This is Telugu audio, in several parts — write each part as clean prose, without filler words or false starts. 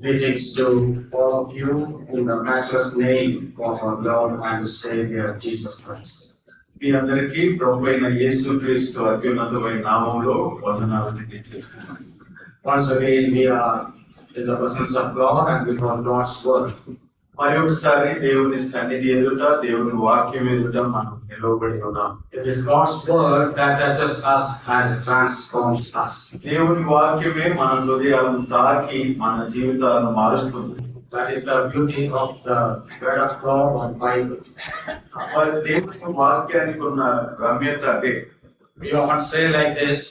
Greetings to all of you in the matchless name of our Lord and Savior Jesus Christ. మీ అందరికీ ప్రభు అయిన యేసుక్రీస్తు అత్యున్నతమైన నామములో వందనాలు తెలియజేస్తున్నాను. Once again, we are in the presence of God and before God's word. మరి ఒకసారి దేవుని సన్నిధి ఎదుట, దేవుని వాక్యం ఎదుట మనం నిలవబడి ఉన్నాం. It is God's word that touches us and transforms us. దేవుని వాక్యమే మన హృదయాలను తాకి మన జీవితాలను మారుస్తుంది. That is the beauty of the word of God or Bible. మరి దేవుని వాక్యానికి ఉన్న రమ్యత అదే. We often say like this: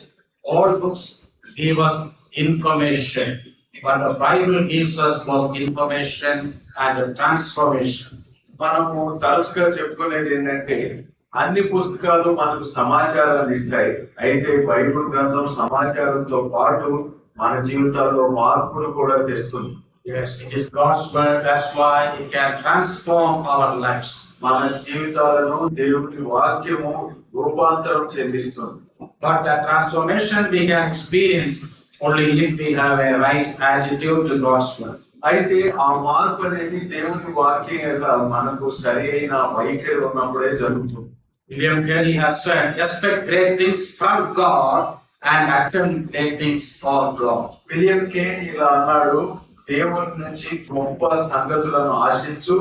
all books give us information, but the Bible gives us both information and transformation. మనము తరచుగా చెప్పుకునేది ఏంటంటే అన్ని పుస్తకాలు మనకు సమాచారాన్ని ఇస్తాయి, అయితే బైబిల్ గ్రంథం సమాచారంతో పాటు మన జీవితాల్లో మార్పులు కూడా తెస్తుంది. Yes, it is God's word. That's why it can transform our lives. మన జీవితాలను దేవుని వాక్యము రూపాంతరం చెందిస్తుంది. But that transformation we can experience only if we have a right attitude to God's word. అయితే ఆ మార్పు అనేది దేవుని వాక్యం మీద మనకు సరి అయిన వైఖరి ఉన్నప్పుడే జరుగుతుంది. William Carey has said, expect great things from God and attempt great things for God. William Carey ఇలా అన్నాడు, దేవుని నుంచి గొప్ప సంగతులను ఆశించు,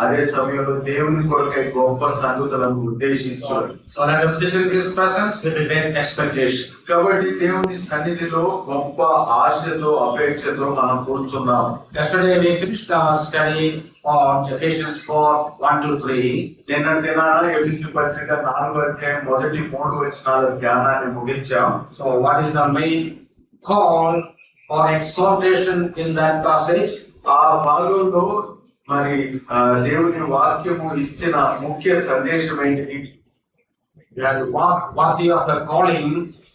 అదే సమయంలో దేవుని కొరకై గొప్ప సంగతులను ఉద్దేశించు. So let us sit in His presence with a great expectation. కాబట్టి దేవుని సన్నిధిలో గొప్ప ఆశతో అపేక్షతో మనం కూర్చున్నాం. Yesterday we finished our study on Ephesians 4:1-3. నిన్న దినాన ఎఫెసీ పత్రిక 4వ అధ్యాయం మొదటి 3 వచనాల ధ్యానాన్ని ముగించాం. So what is the main call or exhortation in that passage? ఆ భాగంలో మరి దేవుని వాక్యము ఇచ్చిన ముఖ్య సందేశం ఏంటిది? That walk worthy of the calling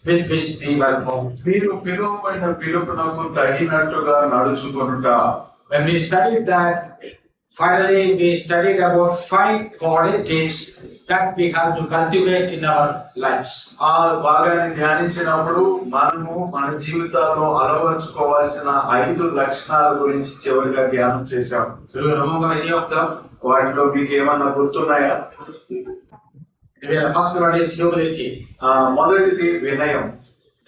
with which we were called. మీరు పిలువబడిన పిలుపునకు తగినట్టుగా నడుచుకొనుట. When we studied that, finally we studied about 5 qualities that we have to cultivate in our lives. ఆ భాగాన్ని ధ్యానించినప్పుడు మనము మన జీవితాల్లో అలవర్చుకోవాల్సిన 5 లక్షణాల గురించి చివరిగా ధ్యానం చేశాం. Do you remember any of them? వాటిలో మీకు ఏమన్నా గుర్తున్నాయా? The first one is humility, మొదటిది వినయం,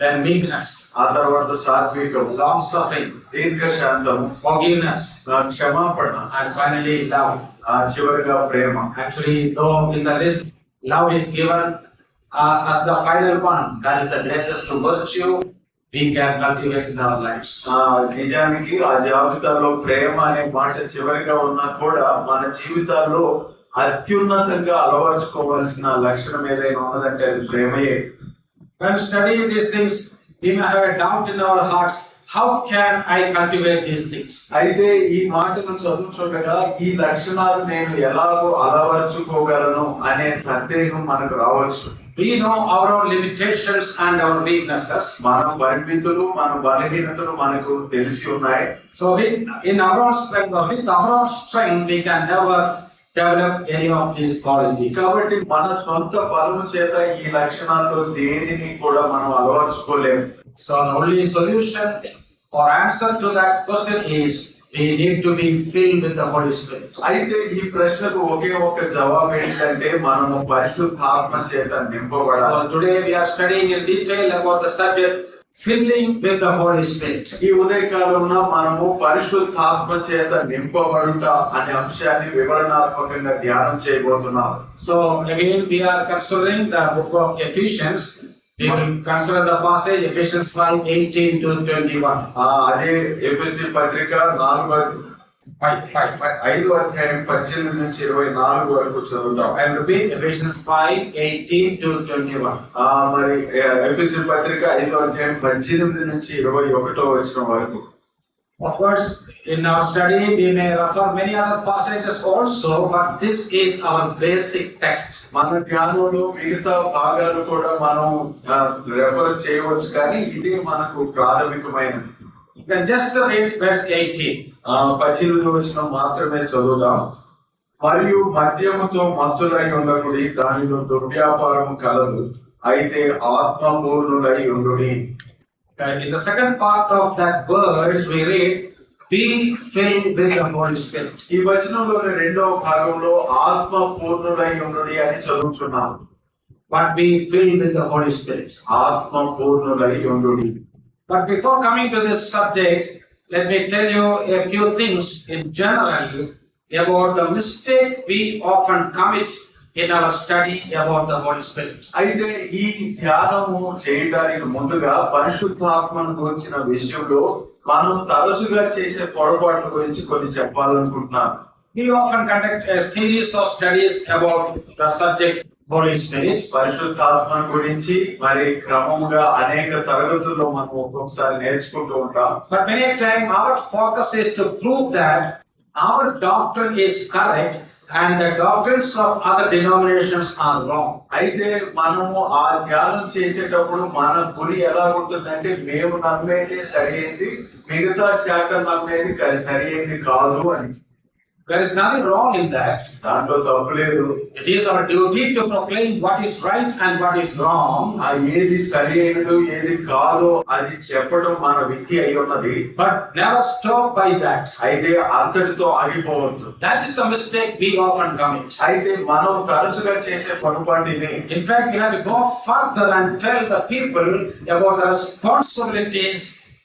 then meekness, ఆ తర్వాత సాత్వికం, long suffering, దీర్ఘశాంతము, forgiveness, క్షమాపణ, and finally love. చివరిగా ప్రేమ. Actually, though in the list love is given as the final one, that is the greatest virtue we can cultivate in our lives. నిజానికి ఆ జాబితాలో ప్రేమ అనే మాట చివరిగా ఉన్నా కూడా మన జీవితాల్లో అత్యున్నతంగా అలవర్చుకోవాల్సిన లక్షణం ఏదైనా ఉన్నదంటే అది ప్రేమయే. When studying these things, we may have a doubt in our hearts. How can I cultivate these things? అయితే ఈ మాటను చదువుతుండగా ఈ లక్షణాలు నేను ఎలాగో అలవర్చుకోగలను అనే సందేహం మనకు రావచ్చు. We know our own limitations and our weaknesses. మన పరిమితులు, మన బలహీనతలు మనకు తెలిసి ఉన్నాయి. So in our own strength or with our own strength, we can never develop any of these qualities. కాబట్టి మన సొంత బలము చేత ఈ లక్షణాల్లో దేనిని కూడా మనం అలవర్చుకోలేము. So the only solution or answer to that question is we need to be filled with the Holy Spirit. అయితే ఈ ప్రశ్నకు ఒకే ఒక జవాబు ఏంటంటే మనము పరిశుద్ధాత్మ చేత నింపబడాలి. So today we are studying in detail about the subject filling with the Holy Spirit. ఈ ఉదయకాలంలో మనము పరిశుద్ధాత్మ చేత నింపబడుట అనే అంశాన్ని వివరణాత్మకంగా ధ్యానం చేయబోతున్నాం. So again we are considering the book of Ephesians. We will consider the passage Ephesians 5:18-21. అదే ఎఫెసీ పత్రిక 5వ అధ్యాయం 18 నుంచి 24 వరకు చదువుతాం. I will repeat Ephesians 5:18-21. మరి ఎఫెసీ పత్రిక 5వ అధ్యాయం 18 నుంచి 21వ వచనం వరకు. Of course, in our study we may refer many other passages also, but this is our basic text. మన ధ్యానంలో మిగతా భాగాలు కూడా మనం రెఫర్ చేయవచ్చు, కానీ ఇది మనకు ప్రాథమికమైనది. You can just read verse 18. 18వ వచనం మాత్రమే చదువుదాం. మరియు మద్యముతో మత్తులై ఉండకుడి, దానిలో దుర్వ్యాపారము కలదు, అయితే ఆత్మపూర్ణులై ఉండుడి. In the second part of that verse we read, be filled with the Holy Spirit. ఈ వచనంలోని రెండవ భాగంలో ఆత్మ పూర్ణుడై ఉండుడి అని చదువుతున్నాం. But be filled with the Holy Spirit. ఆత్మ పూర్ణుడై ఉండుడి. But before coming to this subject, let me tell you a few things in general about the mistake we often commit in our study about the Holy Spirit. అయితే ఈ ధ్యానము చేయడానికి ముందుగా పరిశుద్ధాత్మను గురించిన విషయంలో మనం తరచుగా చేసే పొరపాట్ల గురించి కొన్ని చెప్పాలనుకుంటున్నాను. We often conduct a series of studies about the subject Holy Spirit. పరిశుద్ధాత్మను గురించి మరి క్రమముగా అనేక తరగతుల్లో మనం ఒక్కొక్కసారి నేర్చుకుంటూ ఉంటాం. But many a time our focus is to prove that our doctrine is correct and the doctrines of other denominations are wrong. అయితే మనము ఆ ధ్యానం చేసేటప్పుడు మన గురి ఎలా ఉంటుందంటే మేము నమ్మేది సరైనది, మిగతా శాఖ నమ్మేది సరైనది కాదు అని. There is nothing wrong in that. దాంట్లో తప్పులేదు. It is our duty to proclaim what is right and what is wrong. ఆ ఏది సరైనదో ఏది కాదో అది చెప్పడం మన విధి అయి ఉన్నది. But never stop by that. అయితే అంతటితో ఆగిపోవద్దు. That is the mistake we often commit. అయితే మనం తరచుగా చేసే పొరపాటు ఇది. In fact, we have to go further and tell the people about the responsibilities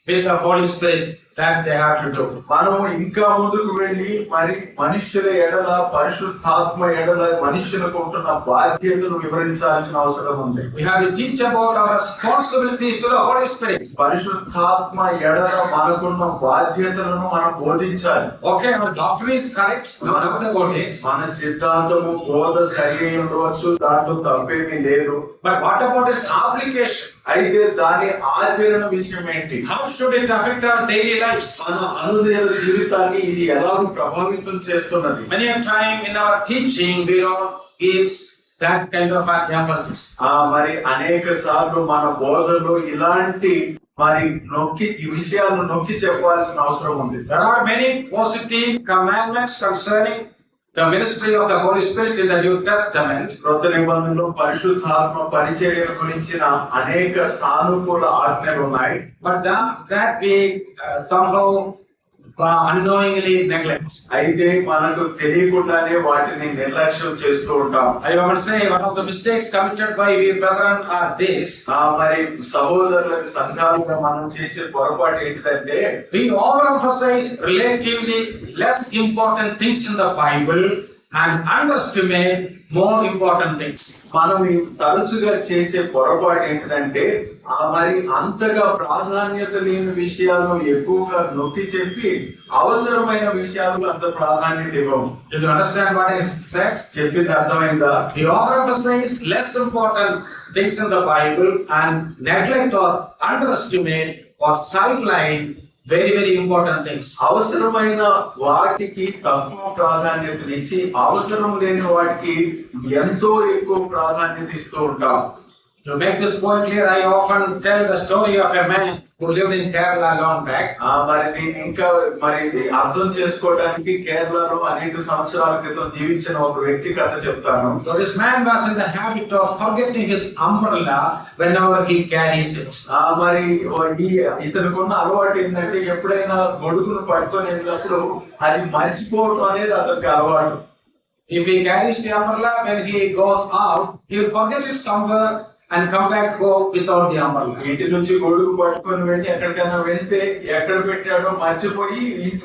with the Holy Spirit that they have to do. మనం ఇంకా ముందుకు వెళ్ళి మరి మనుష్యుల ఎడల పరిశుద్ధాత్మ ఎడల మనుష్యులకు ఉంటున్న బాధ్యతను వివరించాల్సిన అవసరం ఉంది. We have to teach about our responsibilities to the Holy Spirit. పరిశుద్ధాత్మ ఎడల మనకున్న బాధ్యతలను మనం బోధించాలి. Okay, our doctrine is correct. No doubt about it. మన సిద్ధాంతము బోధ సరి ఉండవచ్చు, దాంట్లో తప్పేమీ లేదు. But what about its application? అయితే దాని ఆచరణ విషయం ఏంటి? How should it affect our daily lives? మన అనుదిన జీవితాన్ని ఇది ఎలా ప్రభావితం చేస్తున్నది? Many a time in our teaching we don't give that kind of an emphasis. మరి అనేక సార్లు మన బోధలో ఇలాంటి మరి ఈ విషయాలను నొక్కి చెప్పాల్సిన అవసరం ఉంది. There are many positive commandments concerning the ministry of the Holy Spirit in the New Testament. క్రొత్త నిబంధనలో పరిశుద్ధాత్మ పరిచర్య గురించిన అనేక సానుకూల ఆజ్ఞలు ఉన్నాయి. But that we somehow unknowingly neglect. అయితే మనకు తెలియకుండానే వాటిని నిర్లక్ష్యం చేస్తూ ఉంటాం. I often say one of the mistakes committed by we brethren are this. మరి సహోదరులకు సంఘాలుగా మనం చేసే పొరపాటు ఏంటిదంటే We overemphasize relatively less important things in the Bible and underestimate more important things. మనం తరచుగా చేసే పొరపాటు ఏంటిదంటే మరి అంతగా ప్రాధాన్యత లేని విషయాలను ఎక్కువగా నొక్కి చెప్పి అవసరమైన విషయాలకు అంత ప్రాధాన్యత ఇవ్వము. Did you understand what I said? చెప్పింది అర్థమైందా? We overemphasize less important things in the Bible and neglect or underestimate or sideline very, very important things. అవసరమైన వాటికి తక్కువ ప్రాధాన్యతనిచ్చి అవసరం లేని వాటికి ఎంతో ఎక్కువ ప్రాధాన్యత ఇస్తూ ఉంటాం. To make this point clear, I often tell the story of a man who lived in Kerala long back. మరి దీన్ని ఇంకా మరి అర్థం చేసుకోవడానికి కేరళలో అనేక సంవత్సరాల క్రితం జీవించిన ఒక వ్యక్తి కథ చెప్తాను. So this man was in the habit of forgetting his umbrella whenever he carries it. మరి ఇతనుకున్న అలవాటు ఏంటంటే ఎప్పుడైనా గొడుగును పట్టుకొని వెళ్ళినప్పుడు అది మర్చిపోవడం అనేది అతనికి అలవాటు. If he carries the umbrella when he goes out, he will forget it somewhere and come back home without the umbrella. ఇంటి నుంచి గొడుగు పట్టుకొని వెళ్ళి ఎక్కడికైనా వెళ్తే ఎక్కడ పెట్టాడో మర్చిపోయి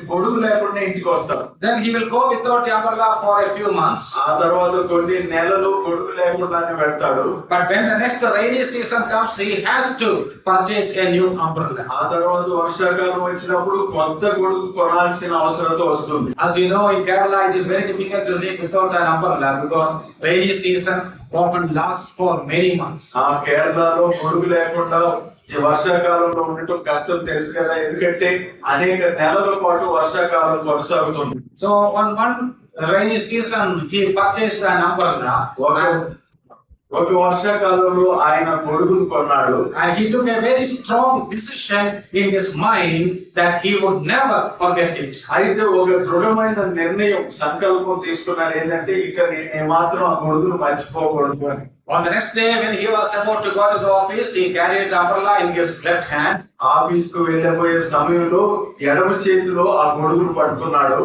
గొడుగు లేకుండా ఇంటికి వస్తాడు. Then he will go without the umbrella for a few months. ఆ తర్వాత కొన్ని నెలలు గొడుగు లేకుండానే వెళ్తాడు. But when the next rainy season comes, he has to purchase a new umbrella. ఆ తర్వాత వర్షాకాలం వచ్చినప్పుడు కొత్త గొడుగు కొనాల్సిన అవసరత వస్తుంది. As you know, in Kerala it is very difficult to live without an umbrella because rainy seasons often last for many months. ఆ కేరళలో గొడుగు లేకుండా వర్షాకాలంలో ఉండటం కష్టం తెలుసు కదా, ఎందుకంటే అనేక నెలల పాటు వర్షాకాలం కొనసాగుతుంది. So on one rainy season he purchased an umbrella. ఒక వర్షాకాలంలో ఆయన గొడుగును కొన్నాడు. And he took a very strong decision in his mind that he would never forget it. అయితే ఒక దృఢమైన నిర్ణయం సంకల్పం తీసుకున్నాడు ఏంటంటే ఇక నేను మాత్రం ఆ గొడుగును మర్చిపోకూడదు అని. On the next day, when he was about to go to the office, he carried the umbrella in his left hand. Office కు వెళ్ళబోయే సమయంలో ఎడమ చేతిలో ఆ గొడుగును పట్టుకున్నాడు.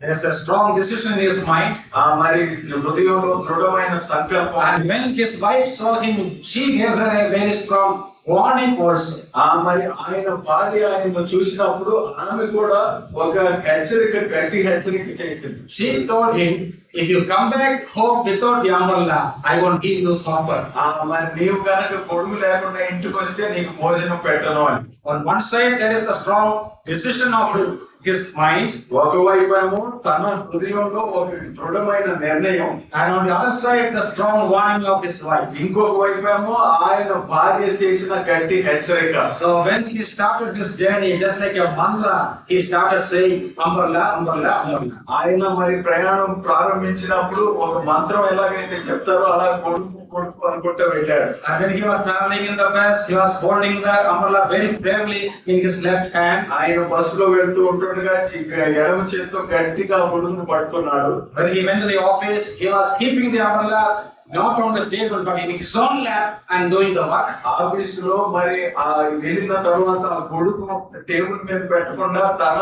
There is a strong decision in his mind. మరి హృదయంలో దృఢమైన సంకల్పం. And when his wife saw him, she gave her a very strong warning also. మరి ఆయన భార్య ఆయనను చూసినప్పుడు ఆమె కూడా ఒక గట్టి హెచ్చరిక చేసింది. She told him, if you come back home without the umbrella, I won't give you supper. మరి నీవు కనుక గొడుగు లేకుండా ఇంటికి వస్తే నీకు భోజనం పెట్టను అని. On one side, there is the strong decision of his mind. ఒకవైపు ఏమో తన హృదయంలో ఒక దృఢమైన నిర్ణయం. And on the other side, the strong warning of his wife. ఇంకొక వైపు ఏమో ఆయన భార్య చేసిన గట్టి హెచ్చరిక. So when he started his journey, just like a mantra, he started saying, umbrella, umbrella, umbrella. ఆయన మరి ప్రయాణం ప్రారంభించినప్పుడు ఒక మంత్రం ఎలాగైతే చెప్తారో అలా కొడుకు కొడుకు అనుకుంటూ వెళ్ళాడు. And when he was traveling in the bus, he was holding the umbrella very firmly in his left hand. ఆయన బస్సులో వెళ్తూ ఉంటుండగా ఎడమ చేతితో గట్టిగా గొడుగును పట్టుకున్నాడు. When he went to the office, he was keeping the umbrella not on the table but in his own lap and doing the work. ఆఫీసులో మరి వెళ్ళిన తర్వాత ఆ గొడుగు టేబుల్ మీద పెట్టకుండా తన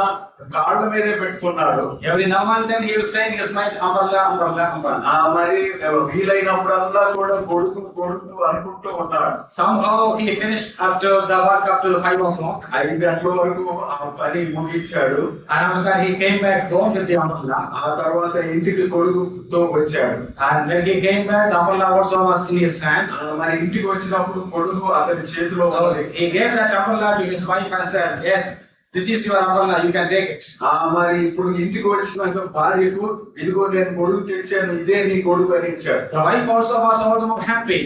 కాళ్ళ మీదే పెట్టుకున్నాడు. Every now and then he was saying his mind, umbrella, umbrella, umbrella. మరి వీలైనప్పుడల్లా కూడా గొడుగు గొడుగు అనుకుంటూ ఉన్నాడు. Somehow he finished after the work up to 5 o'clock. 5 గంటల వరకు ఆ పని ముగించాడు. And after that he came back home with the umbrella. ఆ తర్వాత ఇంటికి గొడుగుతో వచ్చాడు. And when he came back, the umbrella also was in his hand. మరి ఇంటికి వచ్చినప్పుడు గొడుగు అతని చేతిలో ఉంది. He gave that umbrella to his wife and said, yes, this is your umbrella, you can take it. మరి ఇప్పుడు ఇంటికి వచ్చినాక భార్యకు ఇదిగో నేను గొడుగు తెచ్చాను, ఇదే నీ గొడుగు అని ఇచ్చాడు. The wife also was all the more happy.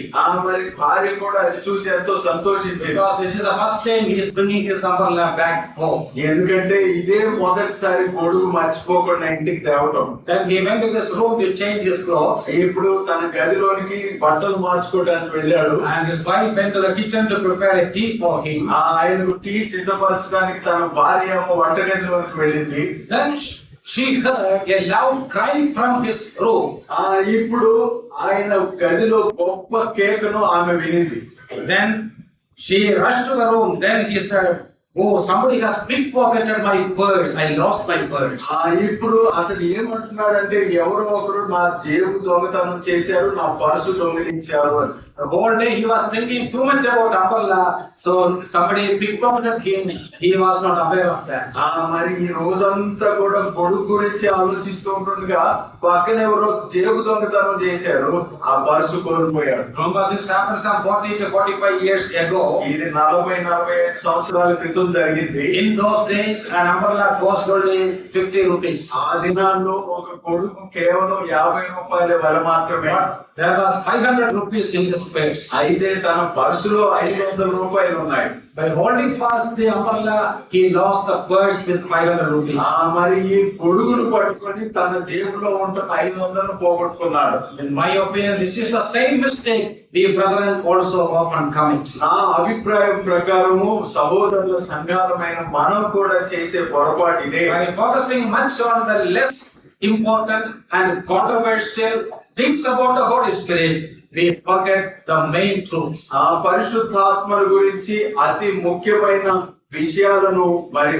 మరి భార్య కూడా అది చూసి ఎంతో సంతోషించింది. Because this is the first time he is bringing his umbrella back home. ఎందుకంటే ఇదే మొదటిసారి గొడుగు మర్చిపోకుండా ఇంటికి తేవటం. Then he went to his room to change his clothes. ఇప్పుడు తన గదిలోనికి బట్టలు మార్చుకోవడానికి వెళ్ళాడు. And his wife went to the kitchen to prepare a tea for him. ఆయనకు టీ సిద్ధపరచడానికి తన భార్య వంటగదిలోకి వెళ్ళింది. Then she heard a loud cry from his room. ఇప్పుడు ఆయన గదిలో గొప్ప కేకను ఆమె వినింది. Then she rushed to the room. Then he said, oh, somebody has pickpocketed my purse. I lost my purse. ఇప్పుడు అతను ఏమంటున్నాడంటే ఎవరో ఒకరు నా జేబు దొంగతనం చేశారు, నా పర్సు దొంగిలించారు అని. The whole day he was thinking too much about umbrella, so somebody pickpocketed him. He was not aware of that. మరి ఈ రోజంతా కూడా గొడుగు గురించి ఆలోచిస్తూ ఉంటుండగా పక్కన ఎవరో జేబు దొంగతనం చేశారు, ఆ పర్సు కోల్పోయాడు. Remember, this happened some 40 to 45 years ago. ఇది 40-45 సంవత్సరాల క్రితం జరిగింది. In those days, an umbrella cost only 50 rupees. ఆ దినాల్లో ఒక గొడుగు కేవలం 50 రూపాయల వెల మాత్రమే. There was 500 rupees in this purse. అయితే తన పర్సులో 500 రూపాయలు ఉన్నాయి. By holding fast the umbrella, he lost the purse with 500 rupees. మరి ఈ గొడుగును పట్టుకొని తన జేబులో ఉన్న 500 పోగొట్టుకున్నాడు. In my opinion, this is the same mistake we brethren also often commit. నా అభిప్రాయం ప్రకారము సహోదరుల సంఘాలమైన మనం కూడా చేసే పొరపాటు ఇదే. By focusing much on the less important and controversial things about the Holy Spirit, we forget the main truths. పరిశుద్ధాత్మల గురించి అతి ముఖ్యమైన విషయాలను మరి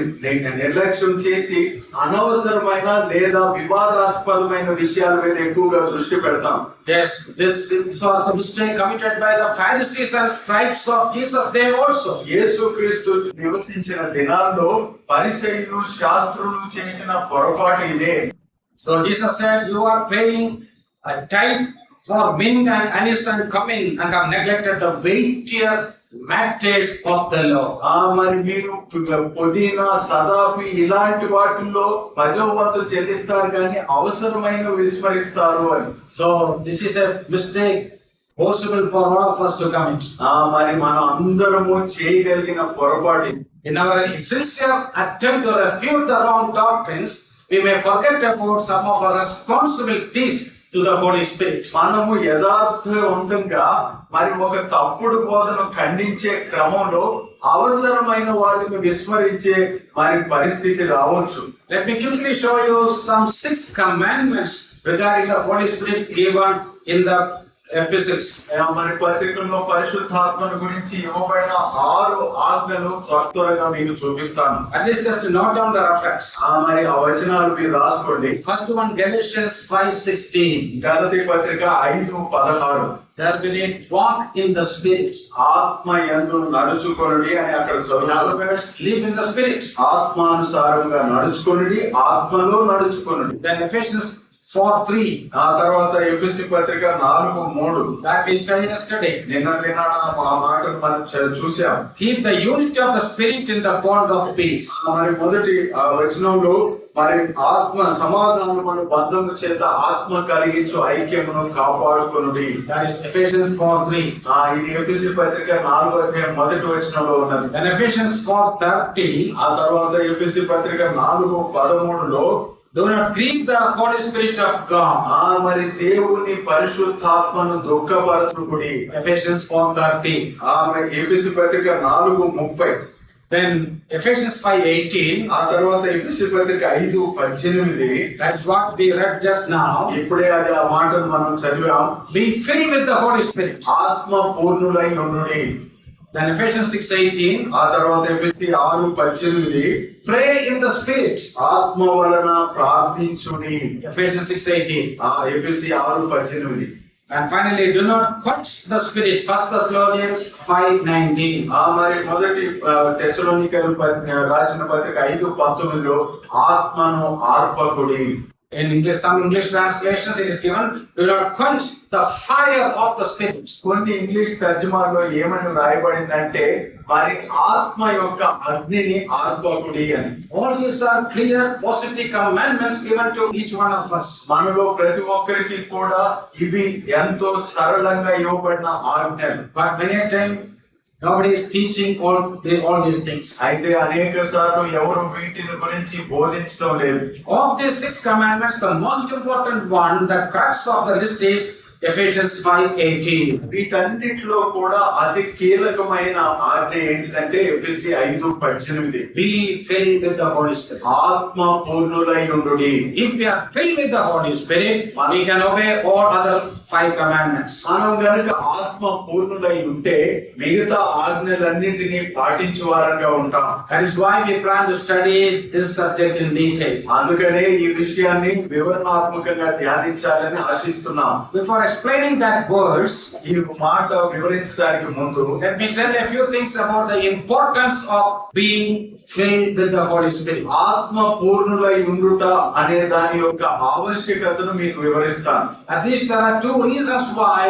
నిర్లక్ష్యం చేసి అనవసరమైన లేదా వివాదాస్పదమైన విషయాల మీద ఎక్కువగా దృష్టి పెడతాం. Yes, this was the mistake committed by the Pharisees and scribes of Jesus' day also. యేసుక్రీస్తు నివసించిన దినాల్లో పరిసయ్యులు శాస్త్రులు చేసిన పొరపాటు ఇదే. So Jesus said, you are paying a tithe for mint and anise and cumin and have neglected the weightier matters of the law. మరి మీరు పుదీనా సదాపి ఇలాంటి వాటిల్లో 10వ వంతు చెల్లిస్తారు కానీ అవసరమైన విస్మరిస్తారు అని. So this is a mistake possible for all of us to commit. మరి మనం అందరము చేయగలిగిన పొరపాటు. In our sincere attempt to refute the wrong doctrines, we may forget about some of our responsibilities to the Holy Spirit. మనము యథార్థవంతంగా మరి ఒక తప్పుడు బోధను ఖండించే క్రమంలో అవసరమైన వాటిని విస్మరించే మరి పరిస్థితి రావచ్చు. Let me quickly show you some 6 commandments regarding the Holy Spirit given in the epistles. మరి పత్రికల్లో పరిశుద్ధాత్మను గురించి ఇవ్వబడిన 6 ఆజ్ఞలు త్వరగా మీకు చూపిస్తాను. At least just note down the reference. మరి ఆ వచనాలు మీరు రాసుకోండి. First one, Galatians 5:16. గలతీ పత్రిక 5:16. There we need walk in the spirit. ఆత్మ యందు నడుచుకొనుడి అని అక్కడ In చదువు. other words, live in the spirit. ఆత్మానుసారంగా నడుచుకొనుడి, ఆత్మలో నడుచుకొనుడి. Then Ephesians 4:3. ఆ తర్వాత ఎఫెసీ పత్రిక 4:3. That we studied yesterday. నిన్న ఆ మాటను మనం చూసాం. Keep the unity of the spirit in the bond of peace. మరి మొదటి వచనంలో మరి ఆత్మ సమాధానమును బంధము చేత ఆత్మ కలిగించు ఐక్యమును కాపాడుకొనుడి. That is Ephesians 4:3. ఇది ఎఫెసీ పత్రిక 4వ మొదటి వచనంలో ఉన్నది. Then Ephesians 4:30. ఆ తర్వాత ఎఫెసీ పత్రిక 4:13లో Do not grieve the Holy Spirit of God. మరి దేవుని పరిశుద్ధాత్మను దుఃఖపరచుకుడి. Ephesians 4:30. ఎఫెసీ పత్రిక 4:30. Then Ephesians 5:18. ఆ తర్వాత ఎఫెసీ పత్రిక 5:18. That's what we read just now. ఇప్పుడే అది ఆ మాటను మనం చదివాం. Be filled with the Holy Spirit. ఆత్మ పూర్ణులై ఉండుడి. Then Ephesians 6:18. ఆ తర్వాత ఎఫెసీ 6:18. Pray in the Spirit. ఆత్మ వలన ప్రార్థించుడి. Ephesians 6:18. ఎఫెసీ 6:18. And finally, do not quench the Spirit. 1 Thessalonians 5:19. మరి మొదటి తెస్సలోనికైయులకు రాసిన పత్రిక 5:19లో ఆత్మను ఆర్పకుడి. In English, some English translations it is given, do not quench the fire of the Spirit. కొన్ని ఇంగ్లీష్ తర్జుమాలో ఏమని రాయబడిందంటే మరి ఆత్మ యొక్క అగ్నిని ఆర్పకుడి అని. All these are clear positive commandments given to each one of us. మనలో ప్రతి ఒక్కరికి కూడా ఇవి ఎంతో సరళంగా ఇవ్వబడిన ఆజ్ఞలు. But many a time nobody is teaching all these things. అయితే అనేక సార్లు ఎవరు వీటిని గురించి బోధించడం లేదు. Of these 6 commandments, the most important one, the crux of the list is Ephesians 5:18. వీటన్నిటిలో కూడా అతి కీలకమైన ఆజ్ఞ ఏంటిదంటే ఎఫెసీ 5:18. Be filled with the Holy Spirit. ఆత్మ పూర్ణులై ఉండుడి. If we are filled with the Holy Spirit, we can obey all other 5 commandments. మనం గనుక ఆత్మ పూర్ణులై ఉంటే మిగతా ఆజ్ఞలన్నింటినీ పాటించే వారంగా ఉంటాం. That is why we plan to study this subject in detail. అందుకనే ఈ విషయాన్ని వివరణాత్మకంగా ధ్యానించాలని ఆశిస్తున్నాం. Before explaining that verse, ఈ మాట వివరించడానికి ముందు let me tell a few things about the importance of being filled with the Holy Spirit. ఆత్మ పూర్ణులై ఉండుట అనే దాని యొక్క ఆవశ్యకతను మీకు వివరిస్తాను. At least there are 2 reasons why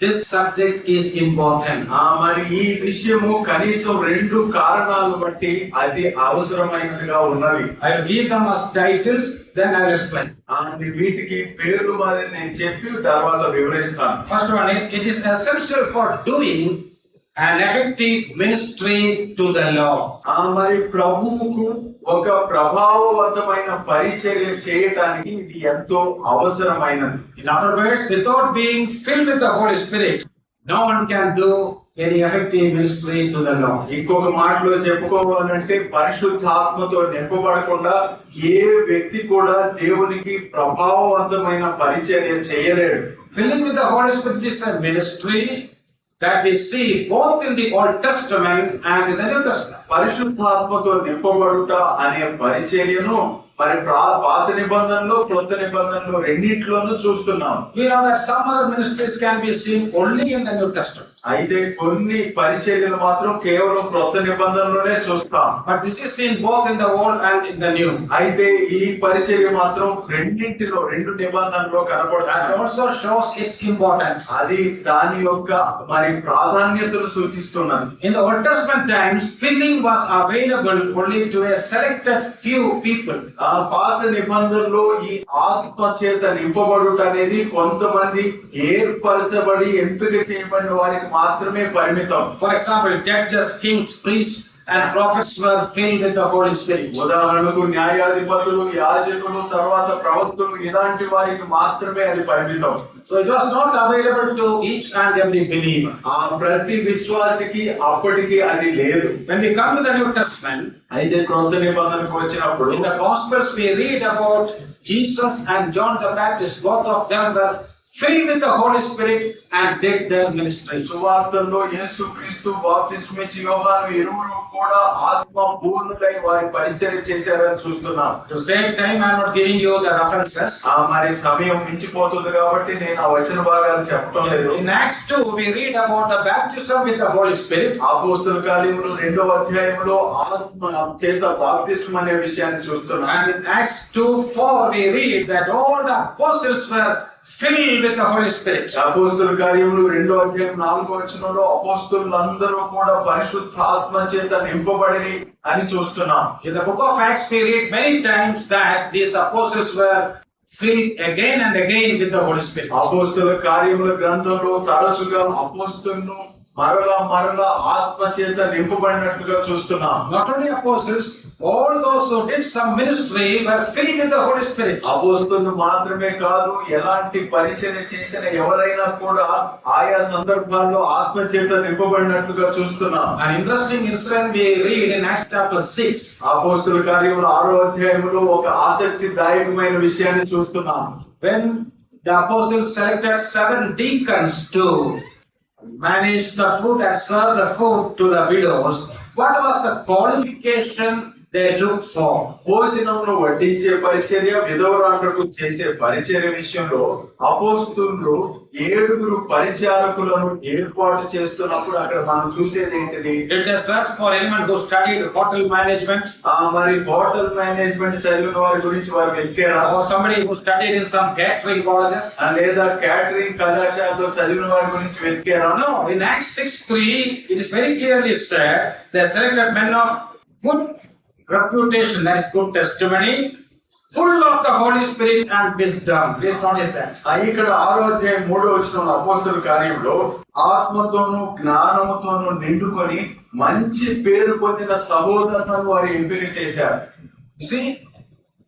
this subject is important. మరి ఈ విషయము కనీసం 2 కారణాలు బట్టి అది అవసరమైనదిగా ఉన్నది. I will give them as titles, then I will explain. వీటికి పేర్లు మరి నేను చెప్పి తర్వాత వివరిస్తాను. First one is, it is essential for doing an effective ministry to the Lord. మరి ప్రభువుకు ఒక ప్రభావవంతమైన పరిచర్య చేయడానికి ఇది ఎంతో అవసరమైనది. In other words, without being filled with the Holy Spirit, no one can do any effective ministry to the Lord. ఇంకొక మాటలో చెప్పుకోవాలంటే పరిశుద్ధాత్మతో నింపబడకుండా ఏ వ్యక్తి కూడా దేవునికి ప్రభావవంతమైన పరిచర్య చేయలేడు. Filling with the Holy Spirit is a ministry that we see both in the Old Testament and in the New Testament. పరిశుద్ధాత్మతో నింపబడుట అనే పరిచర్యను మరి పాత నిబంధనలో క్రొత్త నిబంధనలో రెండింటిలోనూ చూస్తున్నాం. We know that some other ministries can be seen only in the New Testament. అయితే కొన్ని పరిచర్యలు మాత్రం కేవలం క్రొత్త నిబంధనలోనే చూస్తాం. But this is seen both in the Old and in the New. అయితే ఈ పరిచర్య మాత్రం రెండింటిలో 2 నిబంధనలో కనబడుతుంది. That also shows its importance. అది దాని యొక్క మరి ప్రాధాన్యతను సూచిస్తున్నది. In the Old Testament times, filling was available only to a selected few people. పాత నిబంధనలో ఈ ఆత్మ చేత నింపబడుట అనేది కొంతమంది ఏర్పరచబడి ఎంపిక చేయబడిన వారికి మాత్రమే పరిమితం. For example, judges, kings, priests and prophets were filled with the Holy Spirit. ఉదాహరణకు న్యాయాధిపతులు, యాజకులు, తర్వాత ప్రవక్తలు ఇలాంటి వారికి మాత్రమే అది పరిమితం. So it was not available to each and every believer. ప్రతి విశ్వాసికి అప్పటికి అది లేదు. When we come to the New Testament, అయితే క్రొత్త నిబంధనకు వచ్చినప్పుడు in the Gospels we read about Jesus and John the Baptist. Both of them were filled with the Holy Spirit and did their ministries. సువార్తల్లో యేసుక్రీస్తు బాప్తిస్మిచ్చి యోహాను ఇరువురు కూడా ఆత్మ పూర్ణులై వారి పరిచర్య చేశారని చూస్తున్నాం. To save time, I am not giving you the references. మరి సమయం మించిపోతుంది కాబట్టి నేను ఆ వచన భాగాలు చెప్పడం లేదు. In Acts 2, we read about the baptism with the Holy Spirit. అపోస్తల కార్యములు 2వ అధ్యాయంలో ఆత్మ చేత బాప్తిస్మం అనే విషయాన్ని చూస్తున్నాం. And in Acts 2:4, we read that all the apostles were filled with the Holy Spirit. అపోస్తల కార్యములు 2వ అధ్యాయం 4వ వచనంలో అపోస్తలులందరూ కూడా పరిశుద్ధాత్మ చేత నింపబడి అని చూస్తున్నాం. In the book of Acts, we read many times that these apostles were filled again and again with the Holy Spirit. అపోస్తల కార్యముల గ్రంథంలో తరచుగా అపోస్తలులు మరలా ఆత్మ చేత నింపబడినట్లుగా చూస్తున్నాం. Not only apostles, all those who did some ministry were filled with the Holy Spirit. అపోస్తలులు మాత్రమే కాదు, ఎలాంటి పరిచర్య చేసిన ఎవరైనా కూడా ఆయా సందర్భాల్లో ఆత్మ చేత నింపబడినట్లుగా చూస్తున్నాం. An interesting incident we read in Acts chapter 6. అపోస్తల కార్యముల 6వ అధ్యాయంలో ఒక ఆసక్తిదాయకమైన విషయాన్ని చూస్తున్నాం. When the apostles selected 7 deacons to manage the food and serve the food to the widows, what was the qualification they looked for? భోజనంలో వడ్డించే పరిచర్య, విధవరాండ్రకు చేసే పరిచర్య విషయంలో అపోస్తలులు 7 పరిచారకులను ఏర్పాటు చేస్తున్నప్పుడు అక్కడ మనం చూసేది ఏంటిది? Did they search for anyone who studied hotel management? మరి హోటల్ మేనేజ్మెంట్ చదివిన వారి గురించి వారు వెతికారా? Or somebody who studied in some catering colleges? లేదా క్యాటరింగ్ కళాశాలలో చదివిన వారి గురించి వెతికారా? No, in Acts 6:3, it is very clearly said they selected men of good reputation, that is good testimony, full of the Holy Spirit and wisdom. Please notice that. ఇక్కడ 6వ అధ్యాయం 3వ వచనంలో అపోస్తల కార్యంలో ఆత్మతోను జ్ఞానముతోను నిండుకొని మంచి పేరు పొందిన సహోదరులను వారు ఎంపిక చేశారు. You see,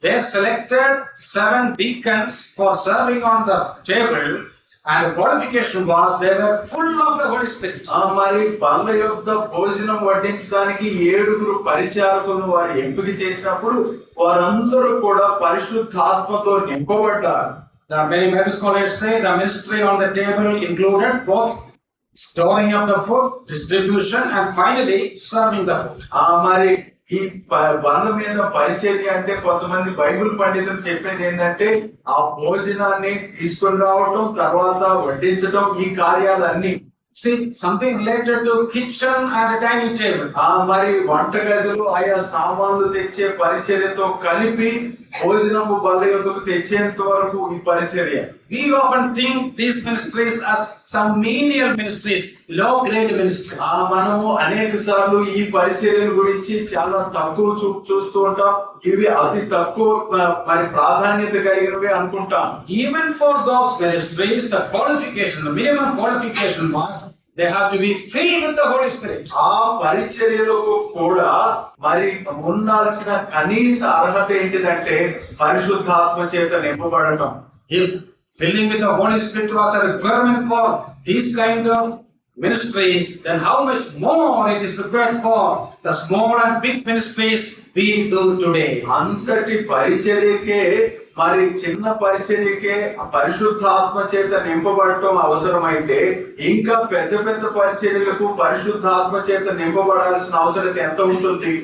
they selected 7 deacons for serving on the table, and the qualification was they were full of the Holy Spirit. మరి బంద యొద్ద భోజనం వడ్డించడానికి 7 పరిచారకులను వారు ఎంపిక చేసినప్పుడు వారందరూ కూడా పరిశుద్ధాత్మతో నింపబడ్డారు. The many Bible scholars say the ministry on the table included both storing up the food, distribution, and finally serving the food. మరి ఈ బంద మీద పరిచర్య అంటే కొంతమంది బైబిల్ పండితులు చెప్పేది ఏంటంటే ఆ భోజనాన్ని తీసుకొని రావటం, తర్వాత వడ్డించడం, ఈ కార్యాలన్నీ. See, something related to kitchen and a dining table. మరి వంటగదులు ఆయా సామాన్లు తెచ్చే పరిచర్యతో కలిపి భోజనము బల్ల యొద్దకు తెచ్చేంత వరకు ఈ పరిచర్య. We often think these ministries as some menial ministries, low grade ministries. మనము అనేక సార్లు ఈ పరిచర్యల గురించి చాలా తక్కువ చూస్తూ ఉంటాం. ఇవి అతి తక్కువ మరి ప్రాధాన్యత కలిగినవి అనుకుంటాం. Even for those ministries, the qualification, the minimum qualification was they have to be filled with the Holy Spirit. ఆ పరిచర్యలకు కూడా మరి ఉండాల్సిన కనీస అర్హత ఏంటిదంటే పరిశుద్ధాత్మ చేత నింపబడటం. If filling with the Holy Spirit was a requirement for these kind of ministries, then how much more it is required for the small and big ministries we do today. అంతటి పరిచర్యకే మరి చిన్న పరిచర్యకే పరిశుద్ధాత్మ చేత నింపబడటం అవసరమైతే ఇంకా పెద్ద పెద్ద పరిచర్యలకు పరిశుద్ధాత్మ చేత నింపబడాల్సిన అవసరం ఎంత ఉంటుంది?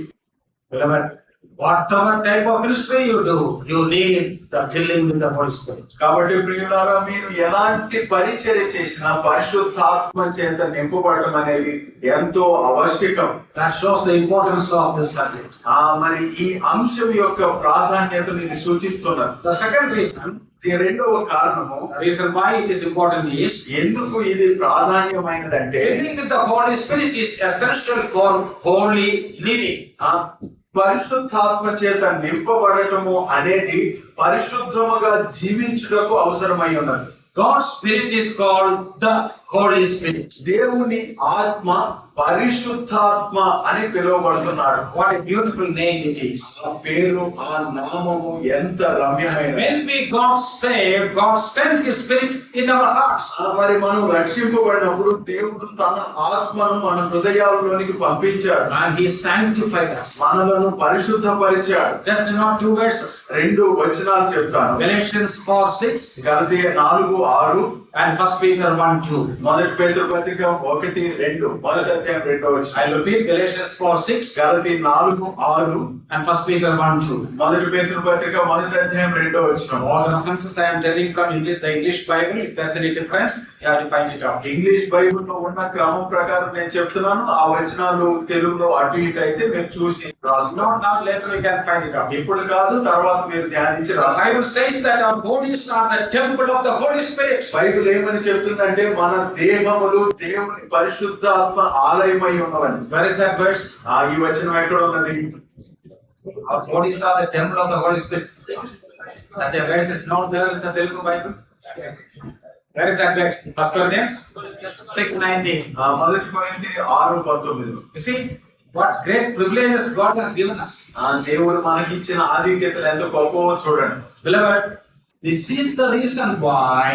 Whatever type of ministry you do, you need the filling with the Holy Spirit. కాబట్టి ప్రియులారా, మీరు ఎలాంటి పరిచర్య చేసినా పరిశుద్ధాత్మ చేత నింపబడటం అనేది ఎంతో ఆవశ్యకం. That shows the importance of this subject. మరి ఈ అంశం యొక్క ప్రాధాన్యతను ఇది సూచిస్తున్నది. The second reason, ఈ రెండవ కారణము, the reason why it is important is ఎందుకు ఇది ప్రాధాన్యమైనదంటే filling with the Holy Spirit is essential for holy living. పరిశుద్ధాత్మ చేత నింపబడటము అనేది పరిశుద్ధముగా జీవించుటకు అవసరమై ఉన్నది. God's Spirit is called the Holy Spirit. దేవుని ఆత్మ పరిశుద్ధాత్మ అని పిలువబడుతున్నాడు. What a beautiful name it is. ఆ పేరు, ఆ నామము ఎంత రమ్యమైనది. When we got saved, God sent His Spirit in our hearts. మరి మనం రక్షింపబడినప్పుడు దేవుడు తన ఆత్మను మన హృదయాల్లోనికి పంపించాడు. And He sanctified us. మనలను పరిశుద్ధపరిచాడు. Just not 2 verses. 2 వచనాలు చెప్తాను. Galatians 4:6. గలతీ 4:6 4:6 and 1 Peter 1:2. మొదటి పేతురు పత్రిక 1:2 మొదటి అధ్యాయం 2వ వచనం. I'll repeat Galatians 4:6 గలతీ 4:6 and 1 Peter 1:2. మొదటి పేతురు పత్రిక మొదటి అధ్యాయం 2వ వచనం. All the references I am telling from the English Bible, if there's any difference, you have to find it out. English బైబిల్లో ఉన్న క్రమం ప్రకారం నేను చెప్తున్నాను. ఆ వచనాలు తెలుగులో అటు ఇటు అయితే మీరు చూసి రాసుకున్నాం. Not now, later we can find it out. ఇప్పుడు కాదు, తర్వాత మీరు ధ్యానించి The రాసు. Bible says that our bodies are the temple of the Holy Spirit. Bible ఏమని చెప్తుందంటే మన దేహములు దేవుని పరిశుద్ధాత్మ ఆలయమై ఉన్నవని. Where is that verse? ఈ వచనం ఎక్కడ ఉన్నది? Our bodies are the temple of the Holy Spirit. Such a verse is not there in the Telugu Bible. Where is that verse? 1 Corinthians 6:19. మొదటి కొరింథీ 6:19. You see what great privileges God has given us. దేవుడు మనకి ఇచ్చిన ఆధిక్యతలు ఎంత గొప్పవో చూడండి. Beloved, this is the reason why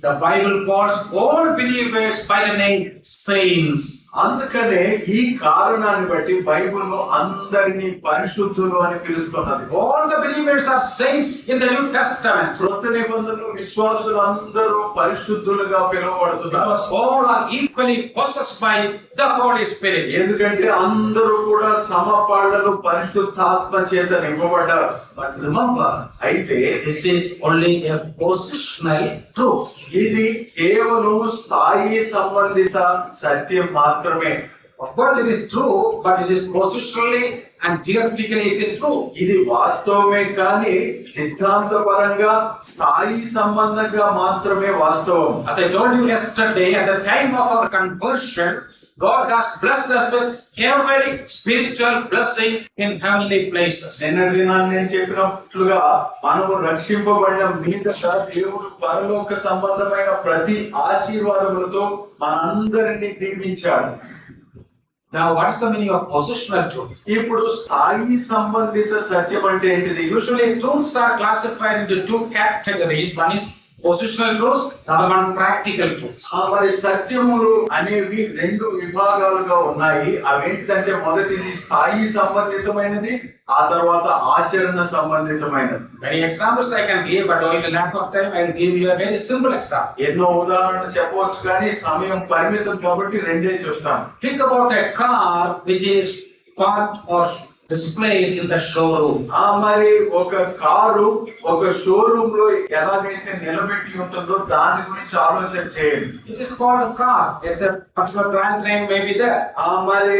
the Bible calls all believers by the name saints. అందుకనే ఈ కారణాన్ని బట్టి బైబిల్లో అందరినీ పరిశుద్ధులు అని పిలుస్తున్నది. All the believers are saints in the New Testament. కృత నిబంధనలో విశ్వాసులు అందరూ పరిశుద్ధులుగా పిలువబడుతున్నారు. Because all are equally possessed by the Holy Spirit. ఎందుకంటే అందరూ కూడా సమపాళ్లలో పరిశుద్ధాత్మ చేత నింపబడ్డారు. But remember, అయితే this is only a positional truth. ఇది కేవలం స్థాయి సంబంధిత సత్యం మాత్రమే. Of course it is true, but it is positionally and theoretically it is true. ఇది వాస్తవమే కానీ సిద్ధాంతపరంగా స్థాయి సంబంధంగా మాత్రమే వాస్తవం. As I told you yesterday, at the time of our conversion, God has blessed us with every spiritual blessing in heavenly places. నిన్నటి దినాన్ని నేను చెప్పినట్లుగా మనము రక్షింపబడిన మీదట దేవుడు పరలోక సంబంధమైన ప్రతి ఆశీర్వాదములతో మనందరినీ దీవించాడు. Now, what is the meaning of positional truth? ఇప్పుడు స్థాయి సంబంధిత సత్యం అంటే ఏంటిది? Usually, truths are classified into two categories. One is positional truths, the other one practical truths. మరి సత్యములు అనేవి రెండు విభాగాలుగా ఉన్నాయి. అవేంటంటే మొదటిది స్థాయి సంబంధితమైనది, ఆ తర్వాత ఆచరణ సంబంధితమైనది. Many examples I can give, but owing to lack of time, I will give you a very simple example. ఎన్నో ఉదాహరణలు చెప్పవచ్చు కానీ సమయం పరిమితం కాబట్టి రెండే చెప్తాను. Think about a car which is parked or displayed in the showroom. మరి ఒక కారు ఒక షోరూమ్ లో ఎలాగైతే నిలబెట్టి ఉంటుందో దాని గురించి ఆలోచన చేయండి. It is called a car. It's a particular brand name may be there. మరి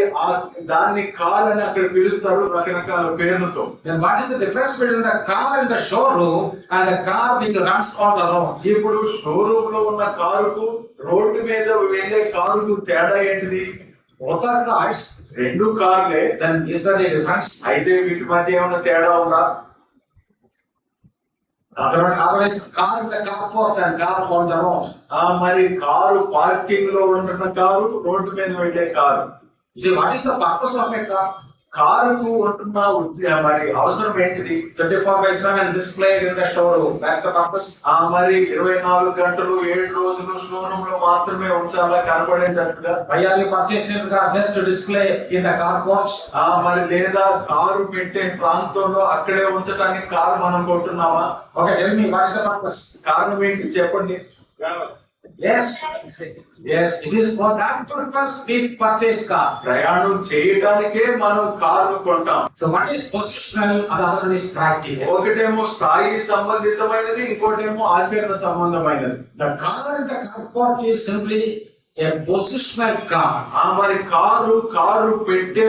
దాన్ని కార్ అని అక్కడ పిలుస్తారు రకరకాల పేర్లతో. Then what is the difference between the car in the showroom and the car which runs on the road? ఇప్పుడు షోరూమ్ లో ఉన్న కారుకు రోడ్డు మీద వెళ్ళే కారుకు తేడా ఏంటిది? Both are cars. రెండు కార్లే. Then is there a difference? అయితే వీటి మధ్య ఏమైనా తేడా ఉందా? Otherwise, car in the carport and car on the road. మరి కారు పార్కింగ్ లో ఉంటున్న కారు, రోడ్డు మీద వెళ్ళే car. See, what is the purpose of a car? కారుకు ఉంటున్న మరి అవసరం ఏంటిది? 24/7 displayed in the showroom. That's the purpose. మరి 24 గంటలు 7 రోజులు షోరూమ్ లో మాత్రమే ఉంచాలా కనబడేటట్టుగా? Why are you purchasing the car just to display in the carports? మరి లేదా కారు పెట్టే ప్రాంతంలో అక్కడే ఉంచడానికి కారు మనం కొంటున్నామా? Okay, tell me, what is the purpose? కారణం ఏంటి చెప్పండి. Yes, it is for that purpose we purchase car. ప్రయాణం చేయడానికే మనం కారు కొంటాం. So one is positional, the other one is practical. ఒకటేమో స్థాయి సంబంధితమైనది, ఇంకోటేమో ఆచరణ సంబంధమైనది. The car in the carport is simply a positional car. మరి కారు పెట్టే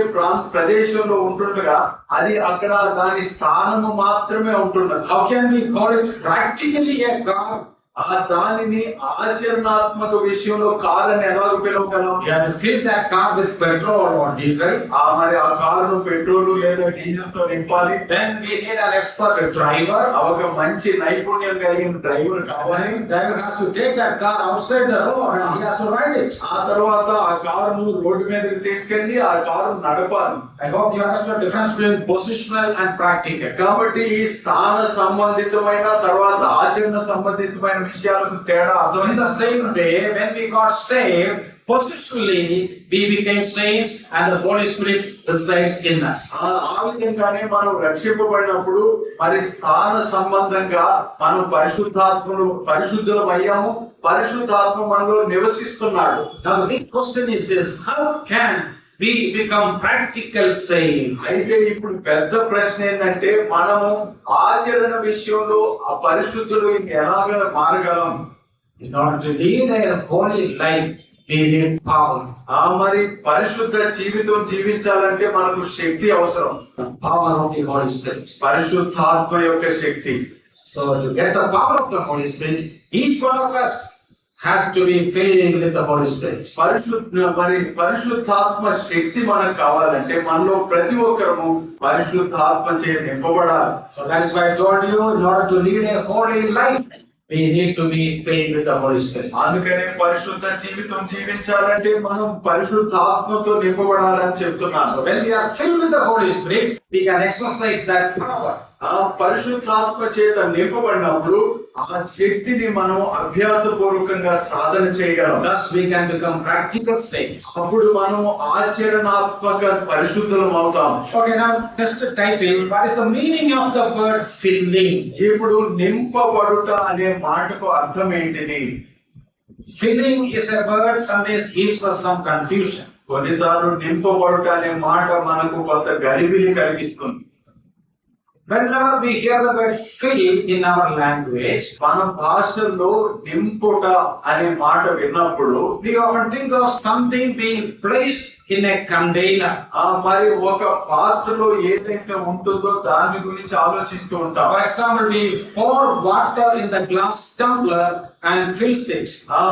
ప్రదేశంలో ఉంటుండగా అది అక్కడ దాని స్థానము మాత్రమే ఉంటున్నది. How can we call it practically a car? దానిని ఆచరణాత్మక విషయంలో కార్ అని ఎలా పిలవగలం? You have to fill that car with petrol or diesel. మరి ఆ కారును పెట్రోల్ లేదా డీజిల్ తో నింపాలి. Then we need an expert driver. ఒక మంచి నైపుణ్యం కలిగిన డ్రైవర్ కావాలి. Driver has to take that car outside the road and he has to ride it. ఆ తర్వాత ఆ కారును రోడ్డు మీదకి తీసుకెళ్లి ఆ కారు నడపాలి. I hope you understand the difference between positional and practical. కాబట్టి ఈ స్థాన సంబంధితమైన తర్వాత ఆచరణ సంబంధితమైన విషయాలకు తేడా అర్థం. In the same way, when we got saved, positionally we became saints and the Holy Spirit resides in us. ఆ విధంగానే మనం రక్షింపబడినప్పుడు మరి స్థాన సంబంధంగా మనం పరిశుద్ధులం అయ్యాము. పరిశుద్ధాత్మ మనలో నివసిస్తున్నాడు. Now the big question is this: how can we become practical saints? అయితే ఇప్పుడు పెద్ద ప్రశ్న ఏంటంటే మనము ఆచరణ విషయంలో ఆ పరిశుద్ధులు ఎలాగ మారగలం? In order to lead a holy life, we need power. మరి పరిశుద్ధ జీవితం జీవించాలంటే మనకు శక్తి అవసరం. The power of the Holy Spirit. పరిశుద్ధాత్మ యొక్క శక్తి. So to get the power of the Holy Spirit, each one of us has to be filled with the Holy Spirit. పరిశుద్ధాత్మ శక్తి మనకు కావాలంటే మనలో ప్రతి ఒక్కరము పరిశుద్ధాత్మ చే నింపబడాలి. So that is why I told you, in order to lead a holy life, we need to be filled with the Holy Spirit. అందుకనే పరిశుద్ధ జీవితం జీవించాలంటే మనం పరిశుద్ధాత్మతో నింపబడాలని చెప్తున్నాను. So when we are filled with the Holy Spirit, we can exercise that power. ఆ పరిశుద్ధాత్మ చేత నింపబడినప్పుడు ఆ శక్తిని మనం అభ్యాసపూర్వకంగా సాధన చేయగలం. Thus we can become practical saints. అప్పుడు మనం ఆచరణాత్మక పరిశుద్ధులం అవుతాం. Okay, now next title: what is the meaning of the word filling? ఇప్పుడు నింపబడుట అనే మాటకు అర్థం ఏంటిది? Filling is a word sometimes gives us some confusion. కొన్నిసార్లు నింపబడుట అనే మాట మనకు కొంత గలిబిలి కలిగిస్తుంది. Whenever we hear the word fill in our language, మన భాషలో నింపుట అనే మాట విన్నప్పుడు we often think of something being placed in a container. మరి ఒక పాత్రలో ఏదైతే ఉంటుందో దాని గురించి ఆలోచిస్తూ ఉంటాం. For example, we pour water in the glass tumbler and fills it.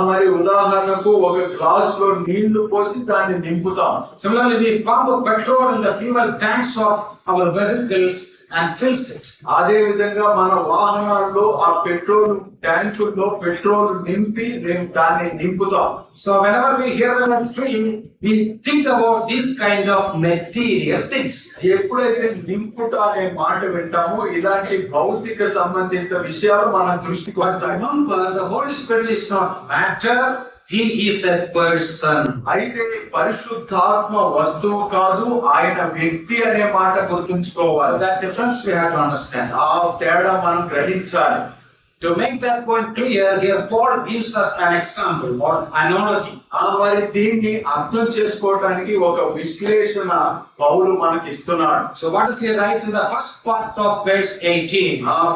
మరి ఉదాహరణకు ఒక గ్లాస్ లో నీళ్లు పోసి దాన్ని నింపుతాం. Similarly, we pump petrol in the fuel tanks of our vehicles and fills it. అదే విధంగా మన వాహనాల్లో ఆ పెట్రోల్ ట్యాంకుల్లో పెట్రోల్ నింపి దాన్ని నింపుతాం. So whenever we hear the word fill, we think about these kind of material things. ఎప్పుడైతే నింపుట అనే మాట వింటామో ఇలాంటి భౌతిక సంబంధిత విషయాలు మన దృష్టికి వస్తాయి. Remember, the Holy Spirit is not matter. He is a person. అయితే పరిశుద్ధాత్మ వస్తువు కాదు, ఆయన వ్యక్తి అనే మాట గుర్తుంచుకోవాలి. So that difference we have to understand. ఆ తేడా మనం గ్రహించాలి. To make that point clear, here Paul gives us an example or analogy. మరి దీన్ని అర్థం చేసుకోవడానికి ఒక విశ్లేషణ పౌలు మనకి ఇస్తున్నాడు. So what is he write in the first part of verse 18?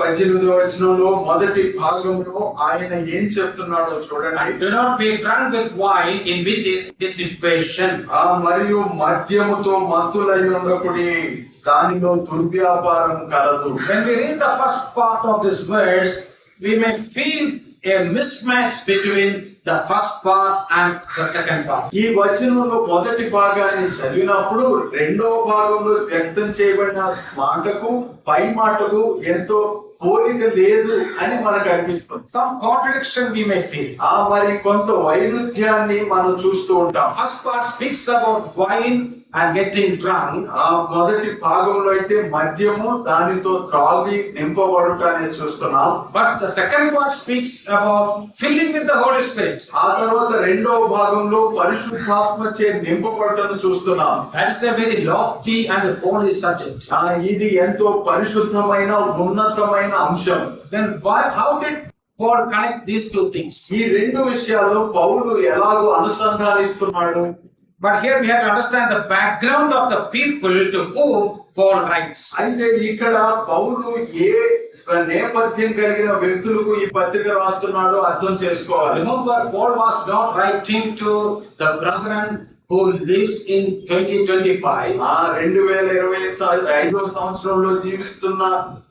18వ వచనంలో మొదటి భాగంలో ఆయన ఏం చెప్తున్నాడో చూడండి. Do not be drunk with wine in which is dissipation. మరియు మద్యముతో మత్తులై ఉండకుడి, దానిలో దుర్వ్యాపారం కలదు. When we read the first part of this verse, we may feel a mismatch between the first part and the second part. ఈ వచనంలో మొదటి భాగాన్ని చదివినప్పుడు రెండవ భాగంలో వ్యక్తం చేయబడిన మాటకు పై మాటకు ఎంతో పోలిక లేదు అని మనకు అనిపిస్తుంది. Some contradiction we may feel. మరి కొంత వైరుధ్యాన్ని మనం చూస్తూ ఉంటాం. First part speaks about wine and getting drunk. మొదటి భాగంలో అయితే మద్యము దానితో త్రాగి నింపబడుట అనేది చూస్తున్నాం. But the second part speaks about filling with the Holy Spirit. ఆ తర్వాత రెండవ భాగంలో పరిశుద్ధాత్మ చే నింపబడుటను చూస్తున్నాం. That is a very lofty and holy subject. ఇది ఎంతో పరిశుద్ధమైన ఉన్నతమైన అంశం. Then how did Paul connect these two things? ఈ రెండు విషయాలు పౌలు ఎలాగో అనుసంధానిస్తున్నాడు. But here we have to understand the background of the people to whom Paul writes. అయితే ఇక్కడ పౌలు ఏ నేపథ్యం కలిగిన వ్యక్తులకు ఈ పత్రిక రాస్తున్నాడో అర్థం చేసుకోవాలి. Remember, Paul was not writing to the brethren who lives in 2025. 2025వ సంవత్సరంలో జీవిస్తున్న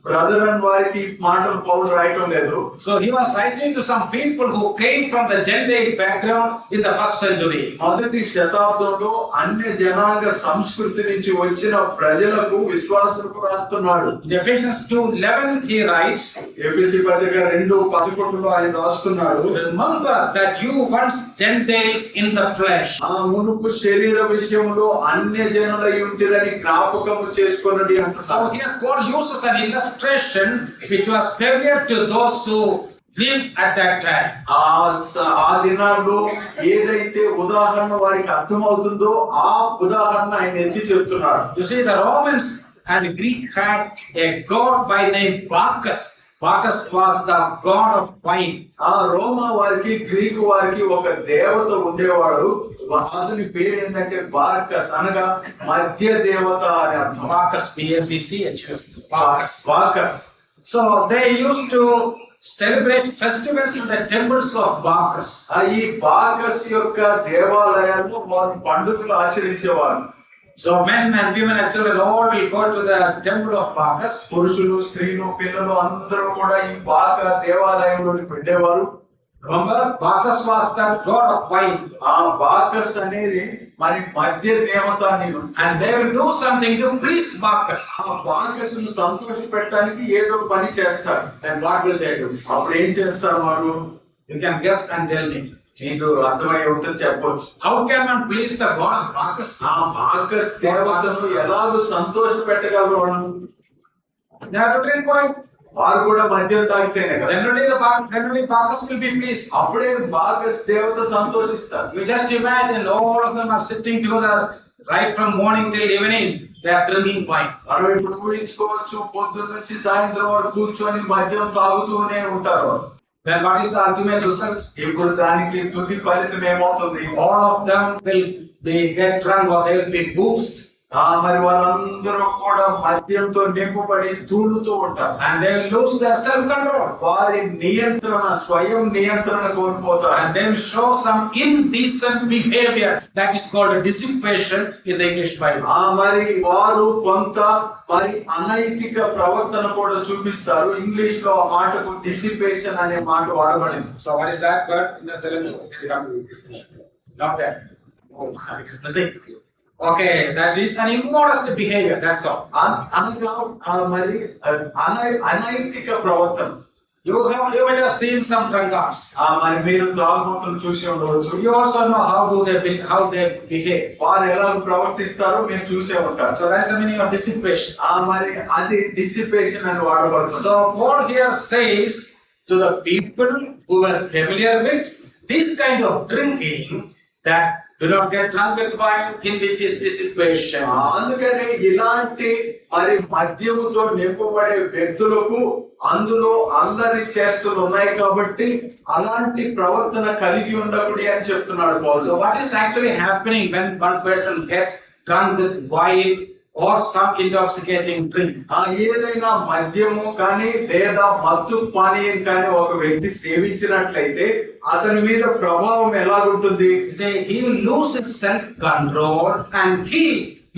బ్రదరన్ వారికి మాటలు పౌలు రాయటం లేదు. So he was writing to some people who came from the Gentile background in the first century. మొదటి శతాబ్దంలో అన్య జనాంగ సంస్కృతి నుంచి వచ్చిన ప్రజలకు విశ్వాసులకు రాస్తున్నాడు. In Ephesians 2:11 he writes, ఎఫెసీ పత్రిక 2:11లో ఆయన రాస్తున్నాడు, remember that you once Gentiles in the flesh. మునుపు శరీర విషయంలో అన్య జనులై ఉంటిరని జ్ఞాపకము చేసుకొనుడి అంటున్నాడు. So here Paul uses an illustration which was familiar to those who lived at that time. ఆ దినాల్లో ఏదైతే ఉదాహరణ వారికి అర్థమవుతుందో ఆ ఉదాహరణ ఆయన ఎత్తి చెప్తున్నాడు. You see, the Romans and the Greek had a god by name Bacchus. Bacchus was the god of wine. ఆ రోమా వారికి గ్రీకు వారికి ఒక దేవత ఉండేవాడు. అతని పేరు ఏంటంటే బార్కస్, అనగా మధ్య దేవత అని అర్థం. Bacchus, B-A-C-C-H-U-S. Barkas. So they used to celebrate festivals in the temples of Bacchus. ఈ బార్కస్ యొక్క దేవాలయాల్లో వారు పండుగలు ఆచరించేవారు. So men and women and children all will go to the temple of Bacchus. పురుషులు, స్త్రీలు, పిల్లలు అందరూ కూడా ఈ బాక దేవాలయంలోకి వెళ్ళేవారు. Remember, Bacchus was the god of wine. ఆ బాకస్ అనేది మరి మధ్య దేవత అని. And they will do something to please Bacchus. ఆ బాకస్ను సంతోష పెట్టడానికి ఏదో పని చేస్తారు. Then what will they do? అప్పుడు ఏం చేస్తారు వారు? You can guess and tell me. నీకు అర్థమై ఉంటుంది, చెప్పొచ్చు. How can one please the god of Bacchus? ఆ బాకస్ దేవతను ఎలాగో సంతోష పెట్టగలరు వాళ్ళు? They have to drink wine. వారు కూడా మద్యం తాగితేనే కదా. Then only Bacchus will be pleased. అప్పుడే బాకస్ దేవత సంతోషిస్తారు. You just imagine all of them are sitting together right from morning till evening. They are drinking wine. మనం ఇప్పుడు ఊహించుకోవచ్చు, పొద్దున్న నుంచి సాయంత్రం వరకు కూర్చొని మద్యం తాగుతూనే ఉంటారు. Then what is the ultimate result? ఇప్పుడు దానికి తుది ఫలితం ఏమవుతుంది? All of them will get drunk or they will be boozed. మరి వాళ్ళందరూ కూడా మద్యంతో నింపబడి తూలుతూ ఉంటారు. And they will lose their self-control. వారి నియంత్రణ, స్వయం నియంత్రణ కోల్పోతారు. And they will show some indecent behavior that is called a dissipation in the English Bible. మరి వారు కొంత మరి అనైతిక ప్రవర్తన కూడా చూపిస్తారు. ఇంగ్లీష్ లో ఆ మాటకు డిసిపేషన్ అనే మాట వాడబడింది. So what is that word in the Telugu? Not that. Oh, it is missing. Okay, that is an immodest behavior. That's all. అనగా మరి అనైతిక ప్రవర్తన. You might have seen some drunkards. మరి మీరు త్రాగుబోతులు చూసి ఉండవచ్చు. You also know how they behave. వారు ఎలా ప్రవర్తిస్తారో మీరు చూసే ఉంటారు. So that is the meaning of dissipation. మరి అది డిసిపేషన్ అని వాడబడుతుంది. So Paul here says to the people who were familiar with this kind of drinking that do not get drunk with wine in which is dissipation. అందుకని ఇలాంటి మరి మద్యముతో నింపబడే వ్యక్తులకు అందులో అందరి చేష్టలు ఉన్నాయి కాబట్టి అలాంటి ప్రవర్తన కలిగి ఉండకూడదు అని చెప్తున్నాడు పౌలు. So what is actually happening when one person gets drunk with wine or some intoxicating drink? ఏదైనా మద్యము కానీ లేదా మత్తు పానీయం కానీ ఒక వ్యక్తి సేవించినట్లయితే అతని మీద ప్రభావం ఎలాగుంటుంది? Say he will lose his self-control and he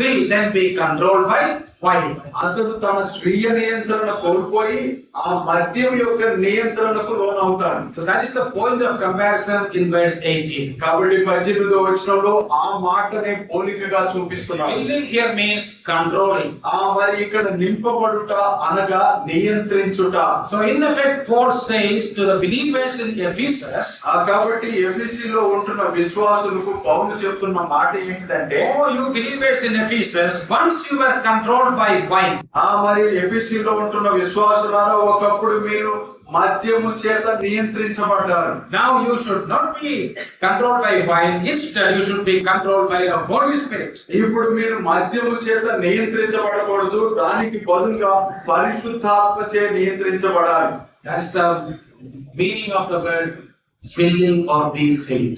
will then be controlled by wine. అతడు తన స్వీయ నియంత్రణ కోల్పోయి ఆ మద్యం యొక్క నియంత్రణకు లోనవుతాడు. So that is the point of comparison in verse 18. కాబట్టి 18వ వచనంలో ఆ మాటనే పోలికగా చూపిస్తున్నాడు. Filling here means controlling. మరి ఇక్కడ నింపబడుట అనగా నియంత్రించుట. So in effect Paul says to the believers in Ephesus, కాబట్టి ఎఫెసీలో ఉంటున్న విశ్వాసులకు పౌలు చెప్తున్న మాట ఏంటంటే, oh you believers in Ephesus, once you were controlled by wine. మరి ఎఫెసీలో ఉంటున్న విశ్వాసులారా, ఒకప్పుడు మీరు మద్యము చేత నియంత్రించబడ్డారు. Now you should not be controlled by wine. Instead you should be controlled by the Holy Spirit. ఇప్పుడు మీరు మద్యము చేత నియంత్రించబడకూడదు, దానికి బదులుగా పరిశుద్ధాత్మ చే నియంత్రించబడాలి. That is the meaning of the word filling or be filled.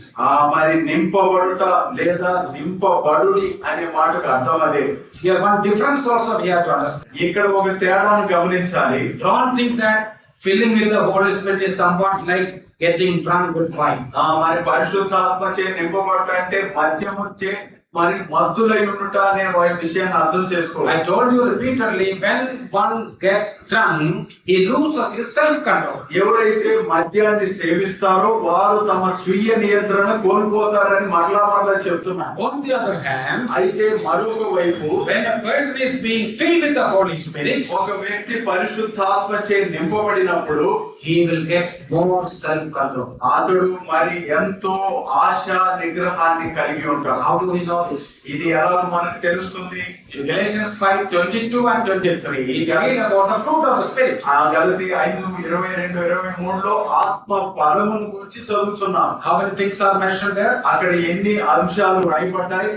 మరి నింపబడుట లేదా నింపబడుడి అనే మాటకు అర్థం అదే. Here one difference also we have to understand. ఇక్కడ ఒక తేడాను గమనించాలి. Don't think that filling with the Holy Spirit is somewhat like getting drunk with wine. మరి పరిశుద్ధాత్మ చే నింపబడుట అంటే మద్యము చే మరి మత్తులై ఉండుట అనే విషయాన్ని అర్థం చేసుకోవాలి. I told you repeatedly, when one gets drunk, he loses his self-control. ఎవరైతే మద్యాన్ని సేవిస్తారో వారు తమ స్వీయ నియంత్రణ కోల్పోతారని మరలా చెప్తున్నారు. On the other hand, అయితే మరొక వైపు when a person is being filled with the Holy Spirit, ఒక వ్యక్తి పరిశుద్ధాత్మ చే నింపబడినప్పుడు he will get more self-control. అతడు మరి ఎంతో ఆశ నిగ్రహాన్ని కలిగి ఉంటాడు. How do we know this? ఇది ఎలా మనకు తెలుస్తుంది? In Galatians 5:22 and 23, we read about the fruit of the Spirit. ఆ గలతీ 5:22-23లో ఆత్మ ఫలమును గురించి చదువుతున్నాం. How many things are mentioned there? అక్కడ ఎన్ని అంశాలు రాయబడ్డాయి?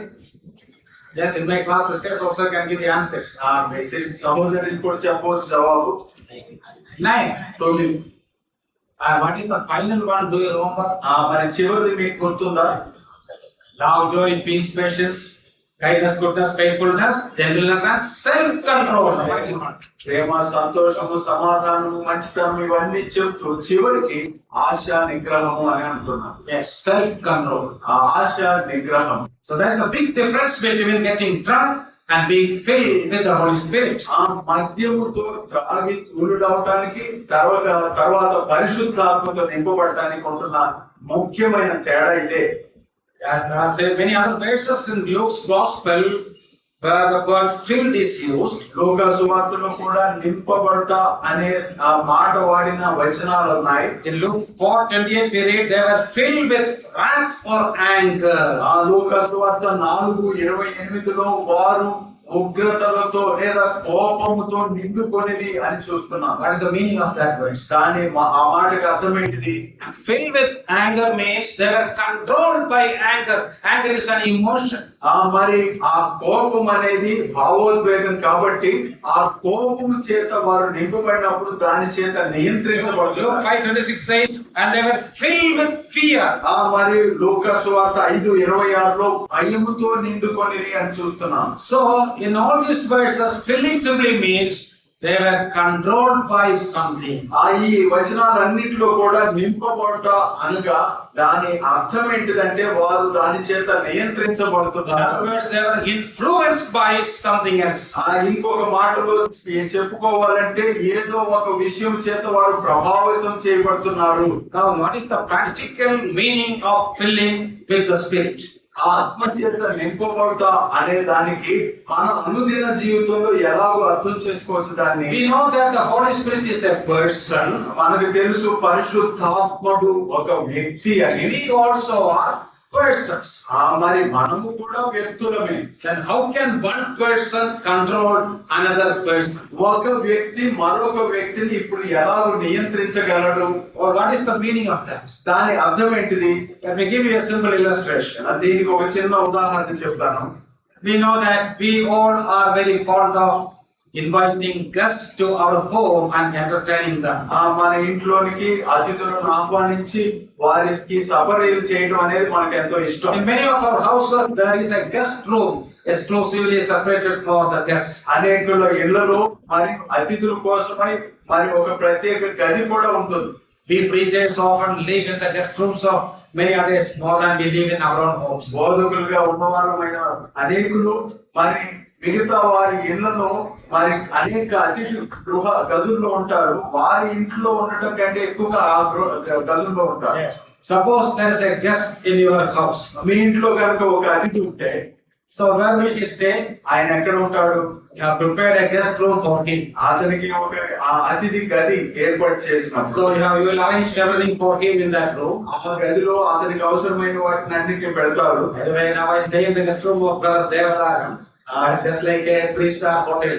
Yes, in my class, the state officer can give the answers. ఆ మెసేజ్ సహోదరుని కూడా చెప్పవచ్చు జవాబు. 9. 9. And what is the final one? Do you remember? మరి చివరిది మీకు గుర్తుందా? Love, joy, peace, patience, kindness, goodness, faithfulness, gentleness, and self-control. The final one. ప్రేమ, సంతోషము, సమాధానము, మంచితనం ఇవన్నీ చెప్తూ చివరికి ఆశ నిగ్రహము అని అంటున్నాను. Yes, self-control. ఆ ఆశ నిగ్రహం. So that's the big difference between getting drunk and being filled with the Holy Spirit. ఆ మద్యముతో త్రాగి తూలుడవటానికి తర్వాత పరిశుద్ధాత్మతో నింపబడటానికి ఉంటున్న ముఖ్యమైన తేడా ఇదే. As there are many other verses in Luke's Gospel where the word filled is used. లూకా సువార్తలో కూడా నింపబడట అనే ఆ మాట వాడిన వచనాలు ఉన్నాయి. In Luke 4:28 we read they were filled with wrath or anger. ఆ లూకా సువార్త 4:28లో వారు ఉగ్రతలతో లేదా కోపముతో నిండుకొనిది అని చూస్తున్నాం. What is the meaning of that verse? కానీ ఆ మాటకి అర్థం ఏంటిది? Filled with anger means they were controlled by anger. Anger is an emotion. మరి ఆ కోపం అనేది భావోద్వేగం కాబట్టి ఆ కోపం చేత వారు నింపబడినప్పుడు దాని చేత నియంత్రించబడుతుంది. Luke 5:26 says and they were filled with fear. మరి లూకా సువార్త 5:26లో భయముతో నిండుకొనిరి అని చూస్తున్నాం. So in all these verses filling simply means they were controlled by something. ఈ వచనాలన్నిటిలో కూడా నింపబడట అనగా దాని అర్థం ఏంటిదంటే వారు దాని చేత నియంత్రించబడుతున్నారు. In other words, they were influenced by something else. ఇంకొక మాటలో చెప్పుకోవాలంటే ఏదో ఒక విషయం చేత వారు ప్రభావితం చేయబడుతున్నారు. Now what is the practical meaning of filling with the Spirit? ఆత్మ చేత నింపబడుట అనే దానికి మన అనుదిన జీవితంలో ఎలాగో అర్థం చేసుకోవచ్చు దాన్ని. We know that the Holy Spirit is a person. మనకు తెలుసు పరిశుద్ధాత్ముడు ఒక వ్యక్తి అని. We also are persons. మరి మనము కూడా వ్యక్తులమే. Then how can one person control another person? ఒక వ్యక్తి మరొక వ్యక్తిని ఇప్పుడు ఎలాగో నియంత్రించగలడు? Or what is the meaning of that? దాని అర్థం ఏంటిది? Let me give you a simple illustration. దీనికి ఒక చిన్న ఉదాహరణ చెప్తాను. We know that we all are very fond of inviting guests to our home and entertaining them. మన ఇంట్లోనికి అతిథులను ఆహ్వానించి వారికి సపర్యలు చేయడం అనేది మనకు ఎంతో ఇష్టం. In many of our houses there is a guest room exclusively separated for the guests. అనేకుల ఇళ్లలో మరి అతిథుల కోసమై మరి ఒక ప్రత్యేక గది కూడా ఉంటుంది. We preachers often live in the guest rooms of many others more than we live in our own homes. బోధకులుగా ఉన్నవారమైన అనేకులు మరి మిగతా వారి ఇళ్లలో మరి అనేక అతిథి గృహ గదుల్లో ఉంటారు. వారి ఇంట్లో ఉండటం కంటే ఎక్కువగా ఆ గదుల్లో ఉంటారు. Suppose there is a guest in your house. మీ ఇంట్లో కనుక ఒక అతిథి ఉంటే so where will he stay? ఆయన ఎక్కడ ఉంటాడు? You have prepared a guest room for him. అతనికి ఒక అతిథి గది ఏర్పాటు చేసినాం. So you will arrange everything for him in that room. ఆ గదిలో అతనికి అవసరమైన వాటిని అన్నిటిని పెడతారు. By the way, now I stay in the guest room of Brother Devadaram. It's just like a 3-star hotel.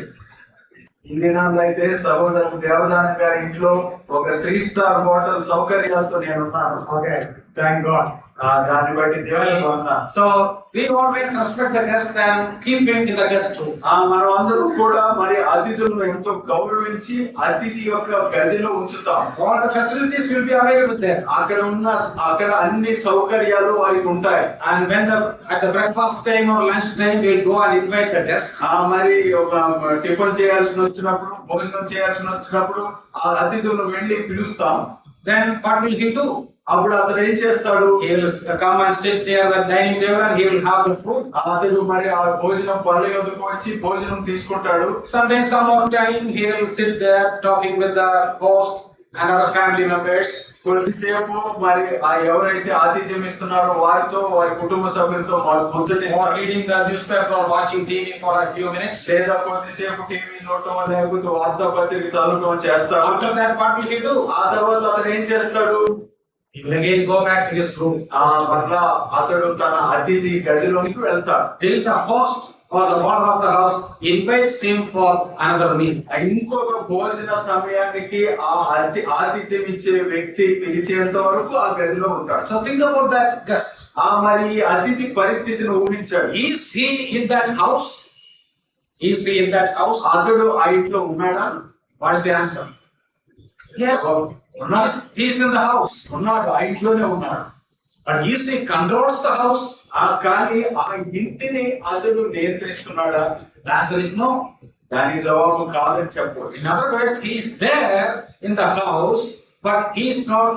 ఇందినాళ్ళు అయితే సహోదరు దేవదానం గారి ఇంట్లో ఒక 3-star హోటల్ సౌకర్యాలతో నేను ఉన్నాను. Okay, thank God. దాన్ని బట్టి దేవునికి వందనాలు. So we always respect the guest and keep him in the guest room. మనం అందరూ కూడా మరి అతిథులను ఎంతో గౌరవించి అతిథి యొక్క గదిలో ఉంచుతాం. All the facilities will be available there. అక్కడ అన్ని సౌకర్యాలు వారికి ఉంటాయి. And when at the breakfast time or lunch time we will go and invite the guest. మరి ఒక టిఫిన్ చేయాల్సి వచ్చినప్పుడు భోజనం చేయాల్సి వచ్చినప్పుడు ఆ అతిథులను వెళ్ళి పిలుస్తాం. Then what will he do? అప్పుడు అతను ఏం చేస్తాడు? He will come and sit near the dining table and he will have the food. అతను మరి ఆ భోజనం పళ్ళ యొద్దకు వచ్చి భోజనం తీసుకుంటాడు. Sometimes some more time he will sit there talking with the host, and other family members. కొద్దిసేపు మరి ఆ ఎవరైతే ఆతిథ్యం ఇస్తున్నారో వారితో వారి కుటుంబ సభ్యులతో ముచ్చటిస్తారు. Or reading the newspaper or watching TV for a few minutes. లేదా కొద్దిసేపు టీవీ చూడటం లేకపోతే వార్తాపత్రిక చదవటం చేస్తారు. After that, what will he do? ఆ తర్వాత అతను ఏం చేస్తాడు? He will again go back to his room. మరలా అతడు తన అతిథి గదిలోనికి వెళ్తాడు. Till the host or the owner of the house invites him for another meal. ఇంకొక భోజన సమయానికి ఆ ఆతిథ్యం ఇచ్చే వ్యక్తి పిలిచేంత వరకు ఆ గదిలో ఉంటాడు. So think about that guest. మరి అతిథి పరిస్థితిని ఊహించాడు. Is he in that house? Is he in that house? అతడు ఆ ఇంట్లో ఉన్నాడా? What is the answer? Yes. He is in the house. ఉన్నాడు, ఆ ఇంట్లోనే ఉన్నాడు. But is he controls the house? కానీ ఆ ఇంటిని అతడు నియంత్రిస్తున్నాడా? The answer is no. దానికి జవాబు కాదని చెప్పవచ్చు. In other words, he is there in the house, but he is not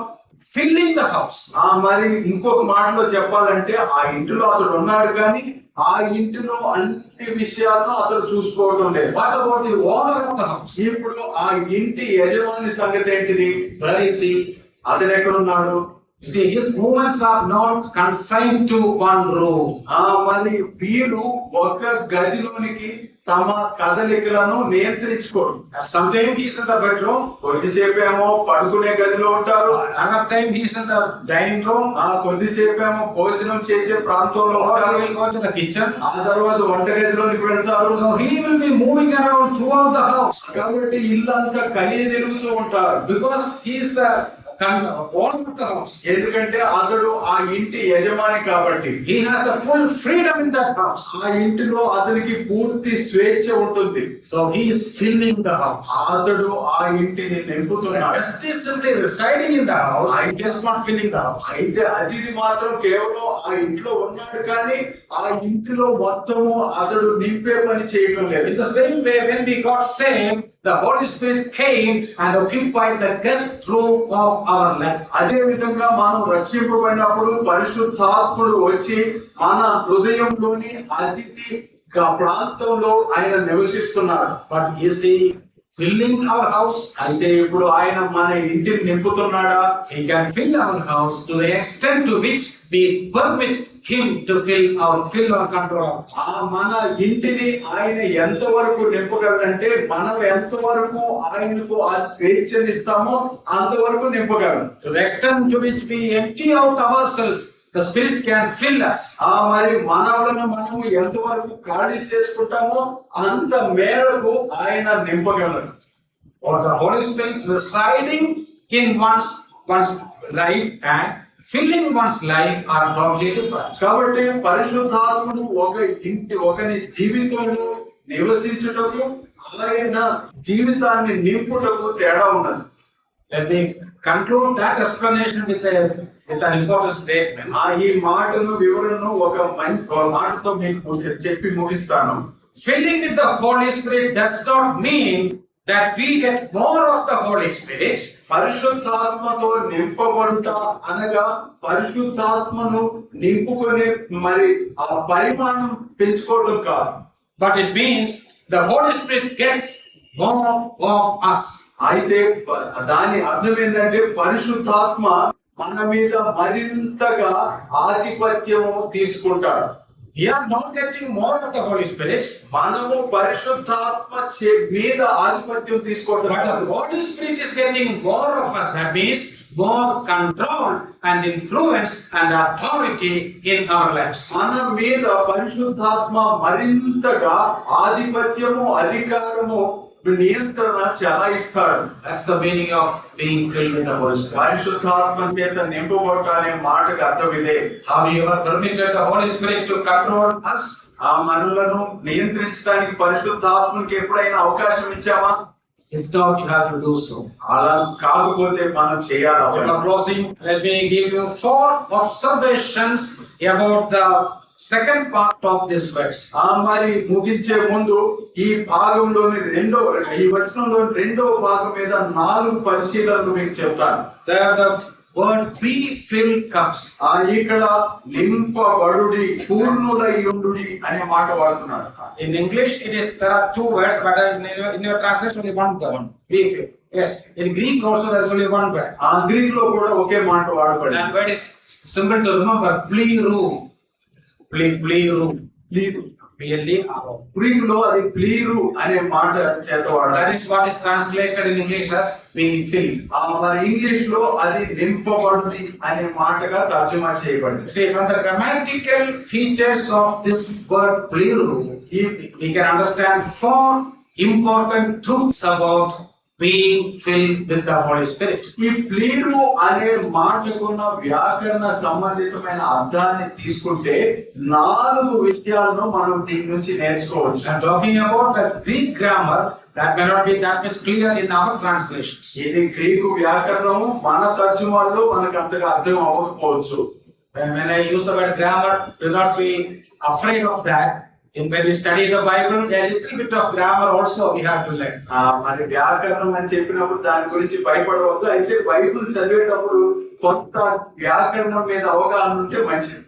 filling the house. మరి ఇంకొక మాటలో చెప్పాలంటే ఆ ఇంటిలో అతడు ఉన్నాడు కానీ ఆ ఇంటిలో అన్ని విషయాలను అతడు చూసుకోవడం లేదు. What about the owner of the house? ఇప్పుడు ఆ ఇంటి యజమాని సంగతి ఏంటిది? Where is he? అతడు ఎక్కడ ఉన్నాడు? You see, his movements are not confined to one room. మరి వీరు ఒక గదిలోనికి తమ కదలికలను నియంత్రించుకోరు. Sometimes he is in the bedroom. కొద్దిసేపు ఏమో పడుకునే గదిలో ఉంటారు. Another time he is in the dining room. కొద్దిసేపు ఏమో భోజనం చేసే ప్రాంతంలో Or ఉంటారు. he will go to the kitchen. ఆ తర్వాత వంటగదిలోనికి వెళ్తారు. So he will be moving around throughout the house. కాబట్టి ఇల్లంతా కలిగి తిరుగుతూ ఉంటారు. Because he is the owner of the house. ఎందుకంటే అతడు ఆ ఇంటి యజమాని కాబట్టి. He has the full freedom in that house. ఆ ఇంటిలో అతనికి పూర్తి స్వేచ్ఛ ఉంటుంది. So he is filling the house. అతడు ఆ ఇంటిని నింపుతున్నాడు. Just is simply residing in the house. I guess not filling the house. అయితే అతిథి మాత్రం కేవలం ఆ ఇంట్లో ఉన్నాడు కానీ ఆ ఇంటిలో మొత్తము అతడు నింపే పని చేయడం లేదు. In the same way, when we got saved, the Holy Spirit came and occupied the guest room of our life. అదే విధంగా మనం రక్షింపబడినప్పుడు పరిశుద్ధాత్ముడు వచ్చి మన హృదయంలోని అతిథి ప్రాంతంలో ఆయన నివసిస్తున్నాడు. But is he filling our house? అయితే ఇప్పుడు ఆయన మన ఇంటిని నింపుతున్నాడా? He can fill our house to the extent to which we permit him to fill or control. మన ఇంటిని ఆయన ఎంతవరకు నింపగలడంటే మనం ఎంతవరకు ఆయనకు ఆ స్వేచ్ఛనిస్తామో అంతవరకు నింపగలం. To the extent to which we empty out ourselves, the Spirit can fill us. మరి మనలను మనము ఎంతవరకు ఖాళీ చేసుకుంటామో అంత మేరకు ఆయన నింపగలరు. Or the Holy Spirit residing in one's life and filling one's life are totally different. కాబట్టి పరిశుద్ధాత్ముడు ఒకని జీవితంలో నివసించుటకు ఆయన జీవితాన్ని నింపుటకు తేడా ఉన్నది. Let me conclude that explanation with an important statement. ఈ మాటను వివరణను ఒక మాటతో మీకు చెప్పి ముగిస్తాను. Filling with the Holy Spirit does not mean that we get more of the Holy Spirit. పరిశుద్ధాత్మతో నింపబడుట అనగా పరిశుద్ధాత్మను నింపుకునే మరి ఆ పరిమాణం పెంచుకోవడం కాదు. But it means the Holy Spirit gets more of us. అయితే దాని అర్థం ఏంటంటే పరిశుద్ధాత్మ మన మీద మరింతగా ఆధిపత్యము తీసుకుంటాడు. We are not getting more of the Holy Spirit. మనము పరిశుద్ధాత్మ మీద ఆధిపత్యం తీసుకోవడం, But the Holy Spirit is getting more of us. That means more control and influence and authority in our lives. మన మీద పరిశుద్ధాత్మ మరింతగా ఆధిపత్యము, అధికారము, నియంత్రణ చెలాయిస్తాడు. That's the meaning of being filled with the Holy Spirit. పరిశుద్ధాత్మ చేత నింపబడటం అనే మాటకు అర్థం ఇదే. Have you ever permitted the Holy Spirit to control us? మనలను నియంత్రించడానికి పరిశుద్ధాత్మకి ఎప్పుడైనా అవకాశం ఇచ్చామా? If not, you have to do so. అలా కాకపోతే మనం చేయాలి. Before closing, let me give you 4 observations about the second part of this verse. మరి ముగించే ముందు ఈ భాగంలోని ఈ వచనంలోని రెండవ భాగం మీద 4 పరిశీలనలు మీకు చెప్తాను. There the word be filled comes. ఇక్కడ నింపబడుడి, పూర్ణులయ్యుండుడి అనే మాట వాడుతున్నాడు. In English, there are 2 words, but in your translation only one word. Be filled. Yes, in Greek also there is only one word. ఆ గ్రీక్ లో కూడా ఒకే మాట వాడబడింది. That word is simple to remember. Pliru. Pliru. P-L-E-R-O. Greek లో అది ప్లీరు అనే మాట చేత వాడాలి. That is what is translated in English as being filled. మరి ఇంగ్లీష్ లో అది నింపబడింది అనే మాటగా తర్జుమా చేయబడింది. See, from the grammatical features of this word pliru, we can understand four important truths about being filled with the Holy Spirit. ఈ ప్లీరు అనే మాటకున్న వ్యాకరణ సంబంధితమైన అర్థాన్ని తీసుకుంటే 4 విషయాలను మనం దీని నుంచి నేర్చుకోవచ్చు. I'm talking about the Greek grammar that may not be that much clear in our translations. ఇది గ్రీకు వ్యాకరణము మన తర్జుమాల్లో మనకు అంతగా అర్థం అవ్వకపోవచ్చు. When I use the word grammar, do not be afraid of that. When we study the Bible, a little bit of grammar also we have to learn. మరి వ్యాకరణం అని చెప్పినప్పుడు దాని గురించి భయపడవద్దు. అయితే బైబిల్ చదివేటప్పుడు కొంత వ్యాకరణం మీద అవగాహన ఉంటే మంచిది.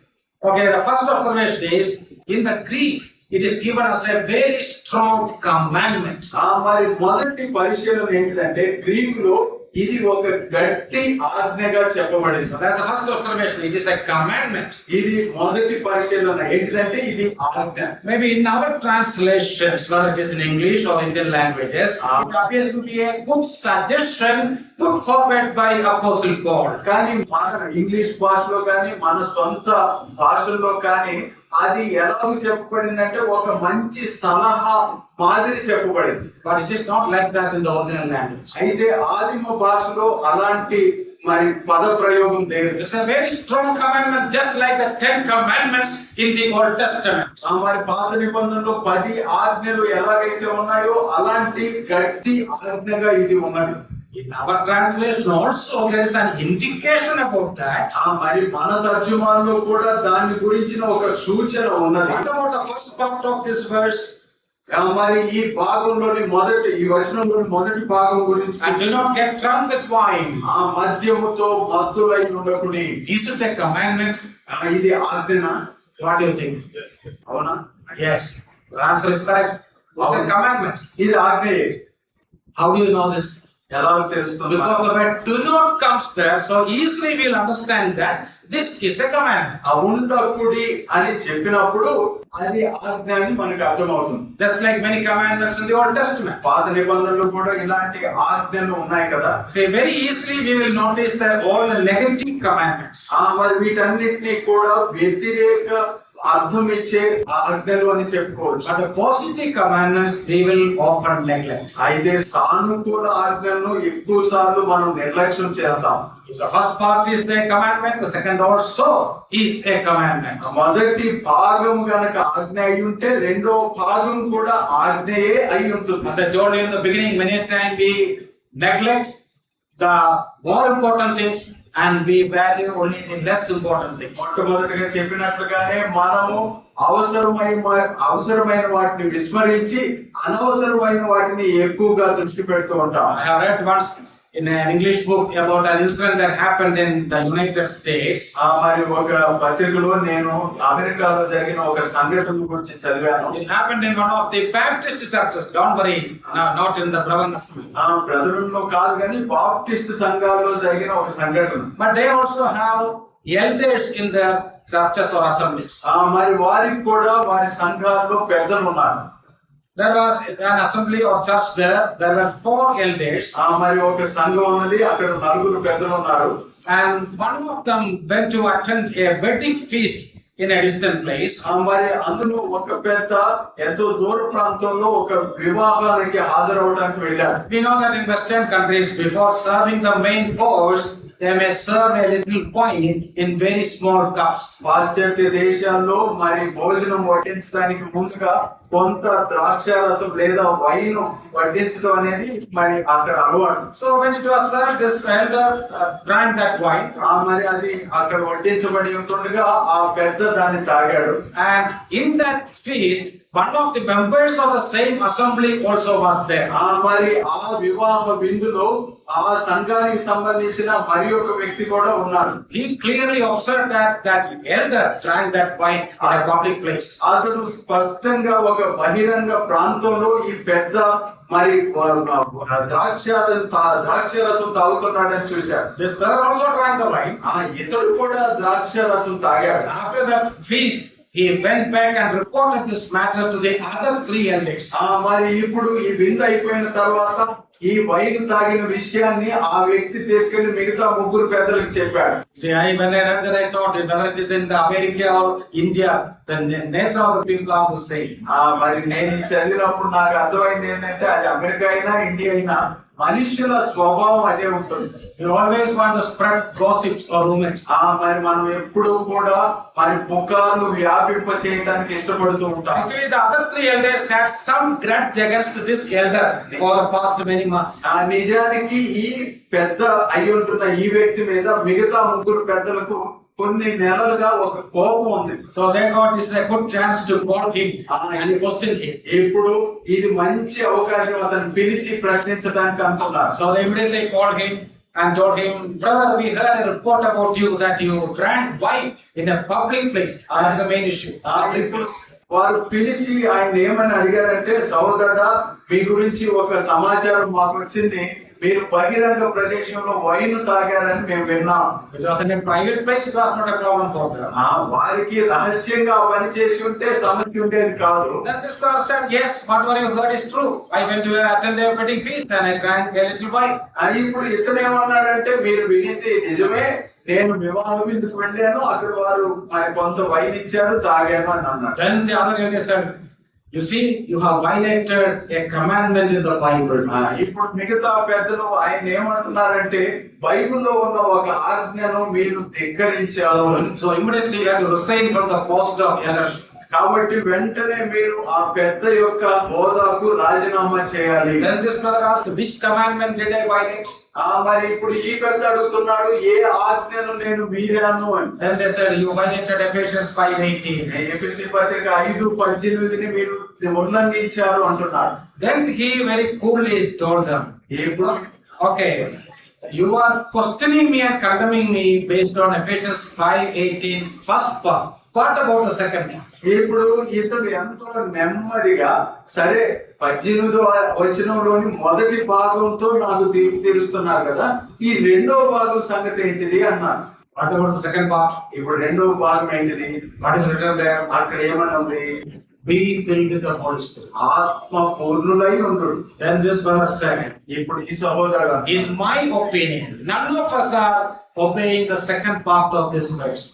Okay, the first observation is in the Greek it is given as a very strong commandment. మరి మొదటి పరిశీలన ఏంటిదంటే గ్రీక్ లో ఇది ఒక గట్టి ఆజ్ఞగా చెప్పబడింది. So that's the first observation. It is a commandment. ఇది మొదటి పరిశీలన ఏంటిదంటే ఇది ఆజ్ఞ. Maybe in our translations, whether it is in English or Indian languages, it appears to be a good suggestion put forward by Apostle Paul. కానీ మన ఇంగ్లీష్ భాషలో కానీ మన సొంత భాషల్లో కానీ అది ఎలా చెప్పబడిందంటే ఒక మంచి సలహా మాదిరి చెప్పబడింది. But it is not like that in the original language. అయితే ఆదిమ భాషలో అలాంటి మరి పద ప్రయోగం లేదు. It's a very strong commandment, just like the 10 commandments in the Old Testament. మరి పాత నిబంధనలో 10 ఆజ్ఞలు ఎలాగైతే ఉన్నాయో అలాంటి గట్టి ఆజ్ఞగా ఇది ఉన్నది. In our translation also there is an indication about that. మరి మన తర్జుమాల్లో కూడా దాని గురించిన ఒక సూచన ఉన్నది. What about the first part of this verse? మరి ఈ భాగంలోని ఈ వచనంలోని మొదటి భాగం గురించి, And do not get drunk with wine. ఆ మద్యముతో మత్తులై ఉండకుడి. Is it a commandment? ఇది ఆజ్ఞనా? What do you think? అవునా? Yes. The answer is correct. It's a commandment. ఇది ఆజ్ఞయే. How do you know this? ఎలా తెలుస్తుంది? Because the word do not comes there, so easily we'll understand that this is a commandment. ఉండకుడి అని చెప్పినప్పుడు అది ఆజ్ఞ అని మనకు అర్థమవుతుంది. Just like many commandments in the Old Testament. పాత నిబంధనలు కూడా ఇలాంటి ఆజ్ఞలు ఉన్నాయి కదా. See, very easily we will notice that all the negative commandments. మరి వీటన్నిటిని కూడా వ్యతిరేక అర్థం ఇచ్చే ఆజ్ఞలు అని చెప్పుకోవచ్చు. But the positive commandments we will often neglect. అయితే సానుకూల ఆజ్ఞలను ఎక్కువ సార్లు మనం నిర్లక్ష్యం చేస్తాం. If the first part is a commandment, the second also is a commandment. మొదటి భాగం గనక ఆజ్ఞ అయి ఉంటే రెండో భాగం కూడా ఆజ్ఞయే అయి ఉంటుంది. As I told you in the beginning, many a time we neglect the more important things and we value only the less important things. మొట్టమొదటిగా చెప్పినట్లుగానే మనము అవసరమైన వాటిని విస్మరించి అనవసరమైన వాటిని ఎక్కువగా దృష్టి పెడుతూ ఉంటాం. I have read once in an English book about an incident that happened in the United States. మరి ఒక పత్రికలో నేను అమెరికాలో జరిగిన ఒక సంఘటన గురించి చదివాను. It happened in one of the Baptist churches. Don't worry, not in the Brethren. బ్రదరుల్లో కాదు కానీ బాప్టిస్ట్ సంఘాల్లో జరిగిన ఒక సంఘటన. But they also have elders in their churches or assemblies. మరి వారికి కూడా వారి సంఘాల్లో పెద్దలు ఉన్నారు. There was an assembly or church there. There were 4 elders. మరి ఒక సంఘం ఉన్నది, అక్కడ 4 పెద్దలు ఉన్నారు. And one of them went to attend a wedding feast in a distant place. మరి అందులో ఒక పెద్ద ఎంతో దూర ప్రాంతంలో ఒక వివాహానికి హాజరవడానికి వెళ్ళారు. We know that in Western countries, before serving the main course, they may serve a little wine in very small cups. పాశ్చాత్య దేశాల్లో మరి భోజనం వడ్డించడానికి ముందుగా కొంత ద్రాక్ష రసం లేదా వైన్ వడ్డించడం అనేది మరి అక్కడ అలవాటు. So when it was served, this elder drank that wine. మరి అది అక్కడ వడ్డించబడి ఉంటుండగా ఆ పెద్ద దాన్ని తాగాడు. And in that feast, one of the members of the same assembly also was there. మరి ఆ వివాహ విందులో ఆ సంఘానికి సంబంధించిన మరి ఒక వ్యక్తి కూడా ఉన్నాడు. He clearly observed that elder drank that wine in a public place. అతడు స్పష్టంగా ఒక బహిరంగ ప్రాంతంలో ఈ పెద్ద మరి ద్రాక్ష రసం తాగుతున్నాడని చూశాడు. This brother also drank the wine. ఇతడు కూడా ద్రాక్ష రసం తాగాడు. After that feast, he went back and reported this matter to the other 3 elders. మరి ఇప్పుడు ఈ విందు అయిపోయిన తర్వాత ఈ వైన్ తాగిన విషయాన్ని ఆ వ్యక్తి తీసుకెళ్లి మిగతా 3 పెద్దలకు చెప్పాడు. See, when I read that, I thought whether it is in the America or India, the nature of the people are the same. మరి నేను చదివినప్పుడు నాకు అర్థమైంది ఏంటంటే అది అమెరికా అయినా ఇండియా అయినా మనుషుల స్వభావం అదే ఉంటుంది. You always want to spread gossips or rumors. మరి మనం ఎప్పుడు కూడా మరి పుకార్లు వ్యాపింప చేయడానికి ఇష్టపడుతూ ఉంటాం. Actually, the other 3 elders had some grudge against this elder for the past many months. నిజానికి ఈ పెద్ద అయి ఉంటున్న ఈ వ్యక్తి మీద మిగతా 3 పెద్దలకు కొన్ని నెలలుగా ఒక కోపం ఉంది. So they got this a good chance to call him and question him. ఇప్పుడు ఇది మంచి అవకాశం అతను పిలిచి ప్రశ్నించడానికి అనుకున్నారు. So they immediately called him and told him, brother, we heard a report about you that you drank wine in a public place. That's the main issue. వారు పిలిచి ఆయన ఏమని అడిగారంటే, సోదరుడా, మీ గురించి ఒక సమాచారం మాకు వచ్చింది, మీరు బహిరంగ ప్రదేశంలో వైన్ తాగారని మేము విన్నాం. It was in a private place, it was not a problem for them. వారికి రహస్యంగా పని చేసి ఉంటే సమస్య ఉండేది కాదు. Then this brother said, yes, whatever you heard is true. I went to attend a wedding feast and I drank a little wine. ఇప్పుడు ఇతను ఏమన్నాడంటే, మీరు వినింది నిజమే, నేను వివాహ విందుకు వెళ్ళాను, అక్కడ వారు మరి కొంత వైన్ ఇచ్చారు, తాగాను అని అన్నాడు. Then the other elder said, you see, you have violated a commandment in the Bible. ఇప్పుడు మిగతా పెద్దలు ఆయన ఏమంటున్నారంటే, బైబిల్లో ఉన్న ఒక ఆజ్ఞను మీరు ధిక్కరించారు. So immediately you have to resign from the post of eldership. కాబట్టి వెంటనే మీరు ఆ పెద్ద యొక్క హోదాకు రాజీనామా చేయాలి. Then this brother asked, which commandment did I violate? మరి ఇప్పుడు ఈ పెద్ద అడుగుతున్నాడు, ఏ ఆజ్ఞను నేను మీరాను అని. Then they said, you violated Ephesians 5:18. ఎఫెసీ పత్రిక 5:18 మీరు ఉల్లంఘించారు అంటున్నారు. Then he very coolly told them, ఇప్పుడు okay, you are questioning me and condemning me based on Ephesians 5:18 first part. What about the second part? ఇప్పుడు ఇతడు ఎంతో నెమ్మదిగా, సరే 18వ వచనంలోని మొదటి భాగంతో నాకు తీర్పు తీరుస్తున్నారు కదా, ఈ రెండో భాగం సంగతి ఏంటిది అన్నారు. What about the second part? ఇప్పుడు రెండో భాగం ఏంటిది? What is written there? అక్కడ ఏమని ఉంది? Be filled with the Holy Spirit. ఆత్మ పూర్ణులై ఉండు. Then this brother said, ఇప్పుడు ఈ సహోదరుడు, in my opinion, none of us are obeying the second part of this verse.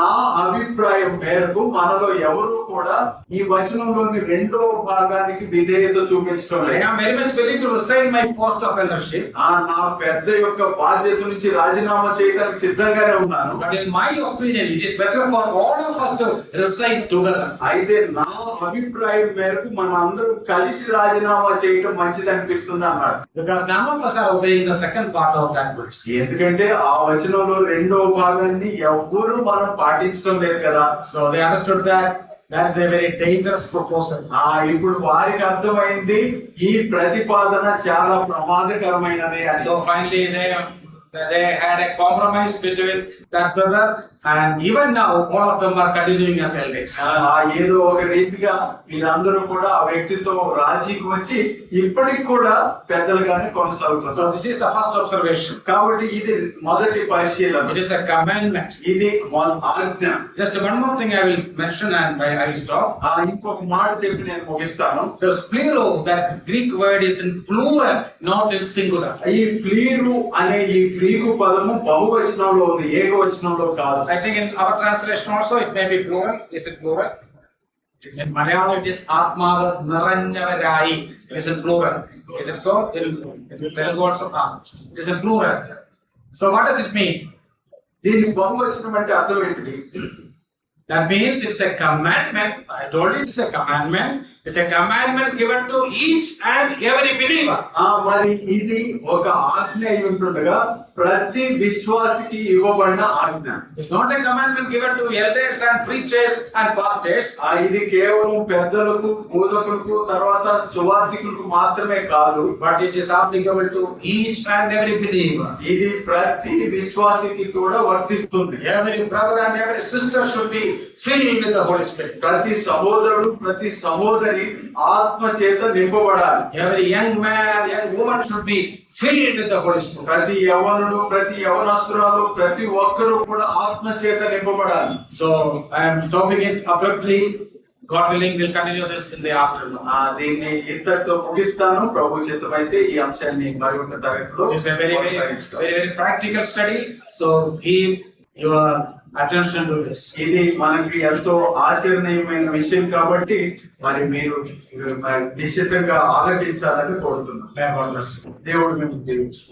నా అభిప్రాయం మేరకు మనలో ఎవరు కూడా ఈ వచనంలోని రెండో భాగానికి విధేయత చూపించడం I లేదు. am very much willing to resign my post of eldership. నా పెద్ద యొక్క బాధ్యత నుంచి రాజీనామా చేయడానికి సిద్ధంగానే ఉన్నాను. But in my opinion, it is better for all of us to resign together. అయితే నా అభిప్రాయం మేరకు మన అందరూ కలిసి రాజీనామా చేయడం మంచిది అనిపిస్తుంది అన్నారు. Because none of us are obeying the second part of that verse. ఎందుకంటే ఆ వచనంలో రెండో భాగాన్ని ఎవ్వరూ మనం పాటించడం లేదు కదా. So they understood that that is a very dangerous proposal. ఇప్పుడు వారికి అర్థమైంది ఈ ప్రతిపాదన చాలా ప్రమాదకరమైనది అని. So finally they had a compromise between that brother, and even now all of them are continuing as elders. ఏదో ఒక రీతిగా వీరందరూ కూడా ఆ వ్యక్తితో రాజీకి వచ్చి ఇప్పటికి కూడా పెద్దలుగానే కొనసాగుతున్నారు. So this is the first observation. కాబట్టి ఇది మొదటి పరిశీలన. It is a commandment. ఇది ఆజ్ఞ. Just one more thing I will mention and I will stop. ఇంకొక మాట చెప్పి నేను ముగిస్తాను. The plero, that Greek word, is in plural, not in singular. ఈ ప్లీరు అనే ఈ గ్రీకు పదము బహువచనంలో ఉంది, ఏకవచనంలో కాదు. I think in our translation also it may be plural. Is it plural? In Malayalam it is Atmava Naranjavarayi. It is in plural. Is it so? In Telugu also, it is in plural. So what does it mean? దీనికి బహువచనం అంటే అర్థం ఏంటిది? That means it's a commandment. I told you it's a commandment It's a commandment given to each and every believer. మరి ఇది ఒక ఆజ్ఞ అయి ఉంటుండగా ప్రతి విశ్వాసికి ఇవ్వబడిన ఆజ్ఞ. It's not a commandment given to elders and preachers and pastors. ఇది కేవలం పెద్దలకు, బోధకులకు, తర్వాత సువార్థికులకు మాత్రమే కాదు, But it is applicable to each and every believer. ఇది ప్రతి విశ్వాసికి కూడా వర్తిస్తుంది. Every brother and every sister should be filled with the Holy Spirit. ప్రతి సహోదరుడు, ప్రతి సహోదరి ఆత్మ చేత నింపబడాలి. Every young man, young woman should be filled with the Holy Spirit. ప్రతి యవనుడు, ప్రతి యవనస్తురాలు, ప్రతి ఒక్కరూ కూడా ఆత్మ చేత నింపబడాలి. So I am stopping it abruptly. God willing, we'll continue this in the afternoon. దీన్ని ఇంతటితో ముగిస్తాను. ప్రభు చిత్తమైతే ఈ అంశాన్ని మరి ఒక తరగతిలో It's a very practical study. So give your attention to this. ఇది మనకి ఎంతో ఆచరణీయమైన విషయం కాబట్టి మరి మీరు నిశ్చితంగా ఆలోచించాలని కోరుతున్నాను. May God bless you. దేవుడు మేము దీవించు.